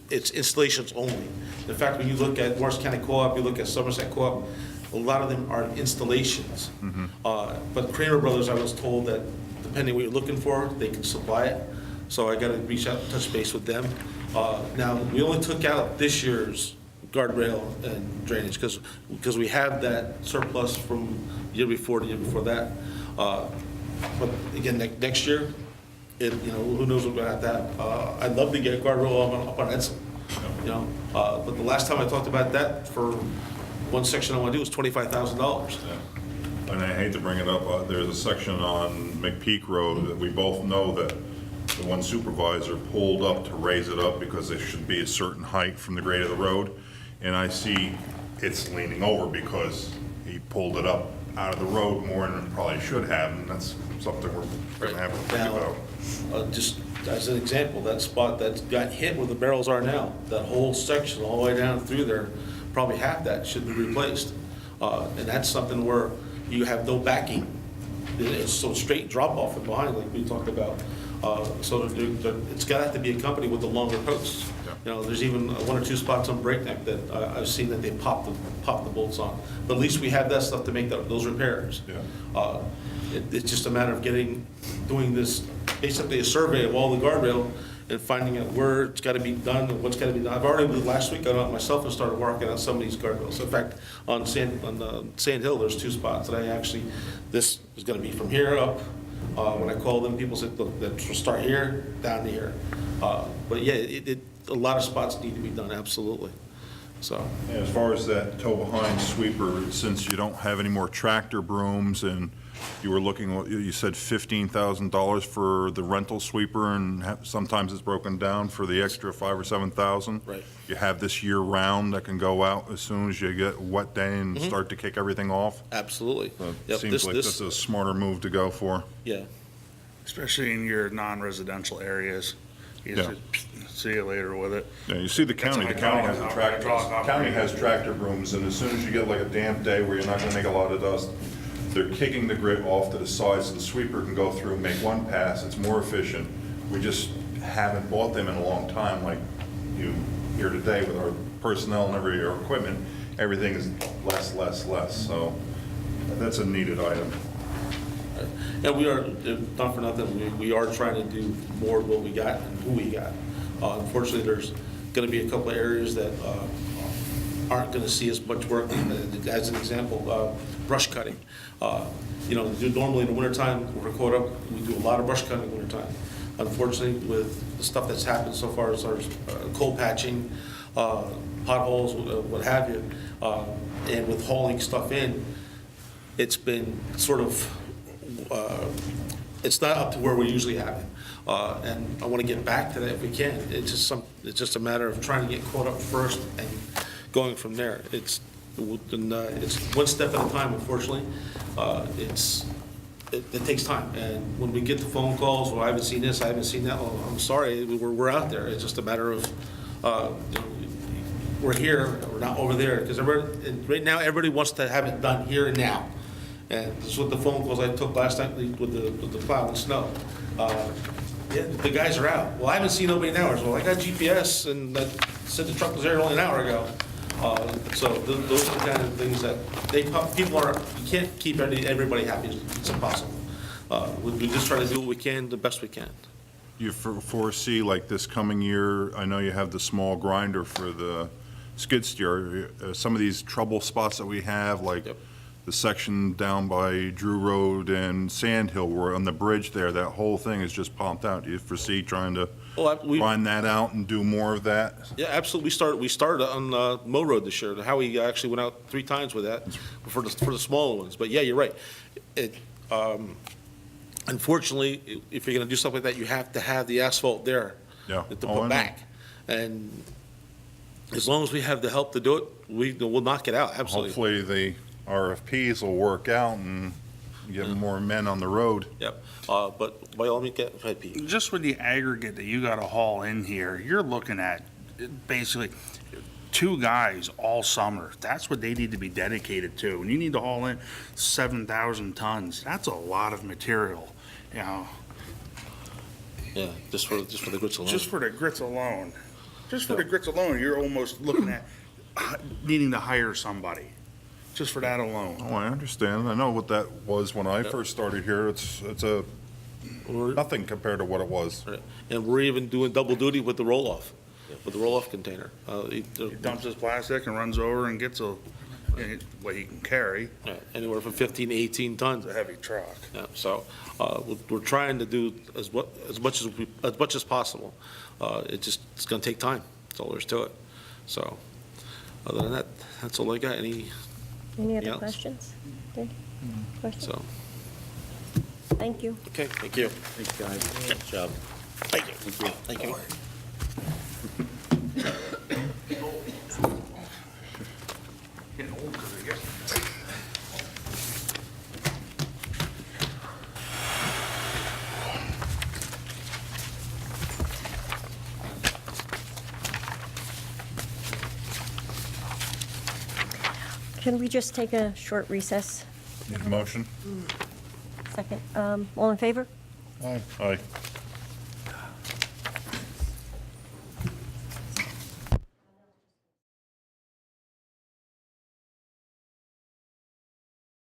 It's installations only. In fact, when you look at Morris County Co-op, you look at Somerset Co-op, a lot of them are installations. But Kramer Brothers, I was told that depending what you're looking for, they can supply it. So I got to reach out and touch base with them. Now, we only took out this year's guardrail and drainage because we have that surplus from the year before that. But again, next year, who knows about that? I'd love to get a guardrail up on Edson, but the last time I talked about that for one section I want to do was $25,000. And I hate to bring it up, there's a section on McPeak Road that we both know that the one supervisor pulled up to raise it up because it should be a certain height from the grade of the road. And I see it's leaning over because he pulled it up out of the road more than it probably should have, and that's something we're going to have to think about. Just as an example, that spot that got hit where the barrels are now, that whole section all the way down through there, probably half that should be replaced. And that's something where you have no backing. It's so straight drop off from behind, like we talked about. So it's got to have to be accompanied with the longer posts. There's even one or two spots on Breakneck that I've seen that they pop the bolts on. But at least we have that stuff to make those repairs. It's just a matter of doing this, basically a survey of all the guardrail and finding out where it's got to be done and what's got to be done. I've already, last week, gone out myself and started working on some of these guardrails. In fact, on Sand Hill, there's two spots that this is going to be from here up. When I called them, people said, look, we'll start here, down to here. But yeah, a lot of spots need to be done, absolutely. So. And as far as that tow behind sweeper, since you don't have any more tractor brooms and you were looking, you said $15,000 for the rental sweeper and sometimes it's broken down for the extra $5,000 or $7,000. Right. You have this year round that can go out as soon as you get a wet day and start to kick everything off. Absolutely. It seems like that's a smarter move to go for. Yeah. Especially in your non-residential areas. You just see you later with it. Yeah, you see the county has a tractor, county has tractor brooms, and as soon as you get like a damp day where you're not gonna make a lot of dust, they're kicking the grit off to the side so the sweeper can go through, make one pass, it's more efficient. We just haven't bought them in a long time like you here today with our personnel and our equipment. Everything is less, so that's a needed item. And we are, not for nothing, we are trying to do more of what we got and who we got. Unfortunately, there's going to be a couple of areas that aren't going to see as much work. As an example, brush cutting. Normally in the wintertime, we're caught up, we do a lot of brush cutting in the wintertime. Unfortunately, with the stuff that's happened so far as our coal patching, potholes, what have you, and with hauling stuff in, it's been sort of, it's not up to where we usually have it. And I want to get back to that if we can. It's just a matter of trying to get caught up first and going from there. It's one step at a time, unfortunately. It takes time. And when we get the phone calls, well, I haven't seen this, I haven't seen that, well, I'm sorry, we're out there. It's just a matter of, we're here, we're not over there. Because right now, everybody wants to have it done here and now. And this is what the phone calls I took last night with the plow and snow. The guys are out. Well, I haven't seen nobody in hours. Well, I got GPS and I said the truck was there only an hour ago. So those are the kind of things that you can't keep everybody happy. It's impossible. We just try to do what we can, the best we can. You foresee, like this coming year, I know you have the small grinder for the skid steer. Some of these trouble spots that we have, like Yep. the section down by Drew Road and Sand Hill, where on the bridge there, that whole thing is just pumped out. Do you foresee trying to find that out and do more of that? Yeah, absolutely. We started on Mow Road this year. Howie actually went out 3 times with that for the smaller ones. But yeah, you're right. Unfortunately, if you're going to do something like that, you have to have the asphalt there Yeah. to Oh, I know. put back. And as long as we have the help to do it, we'll knock it out, absolutely. Hopefully the RFPs will work out and get more men on the road. Yep. But by all means, go ahead, Pete. Just with the aggregate that you gotta haul in here, you're looking at basically 2 guys all summer. That's what they need to be dedicated to. And you need to haul in 7,000 tons. That's a lot of material, you know, Yeah, just for the grits alone. just for the grits alone. Just for the grits alone, you're almost looking at needing to hire somebody, just for that alone. Oh, I understand. I know what that was when I first started here. It's nothing compared to what it was. Right. And we're even doing double duty with the roll-off container. He dumps his plastic and runs over and gets what he can carry. Anywhere from 15 to 18 tons. It's a heavy truck. Yeah, so we're trying to do as much as possible. It's going to take time. That's all there is to it. So other than that, that's all I got. Any other else? questions? Dick? Questions? So, Thank you. okay, thank you. Thanks, guys. Good job. Thank you. Thank you. Getting old because I guess. Can we just take a short recess? Need a motion? Second. All in favor? Aye. Aye.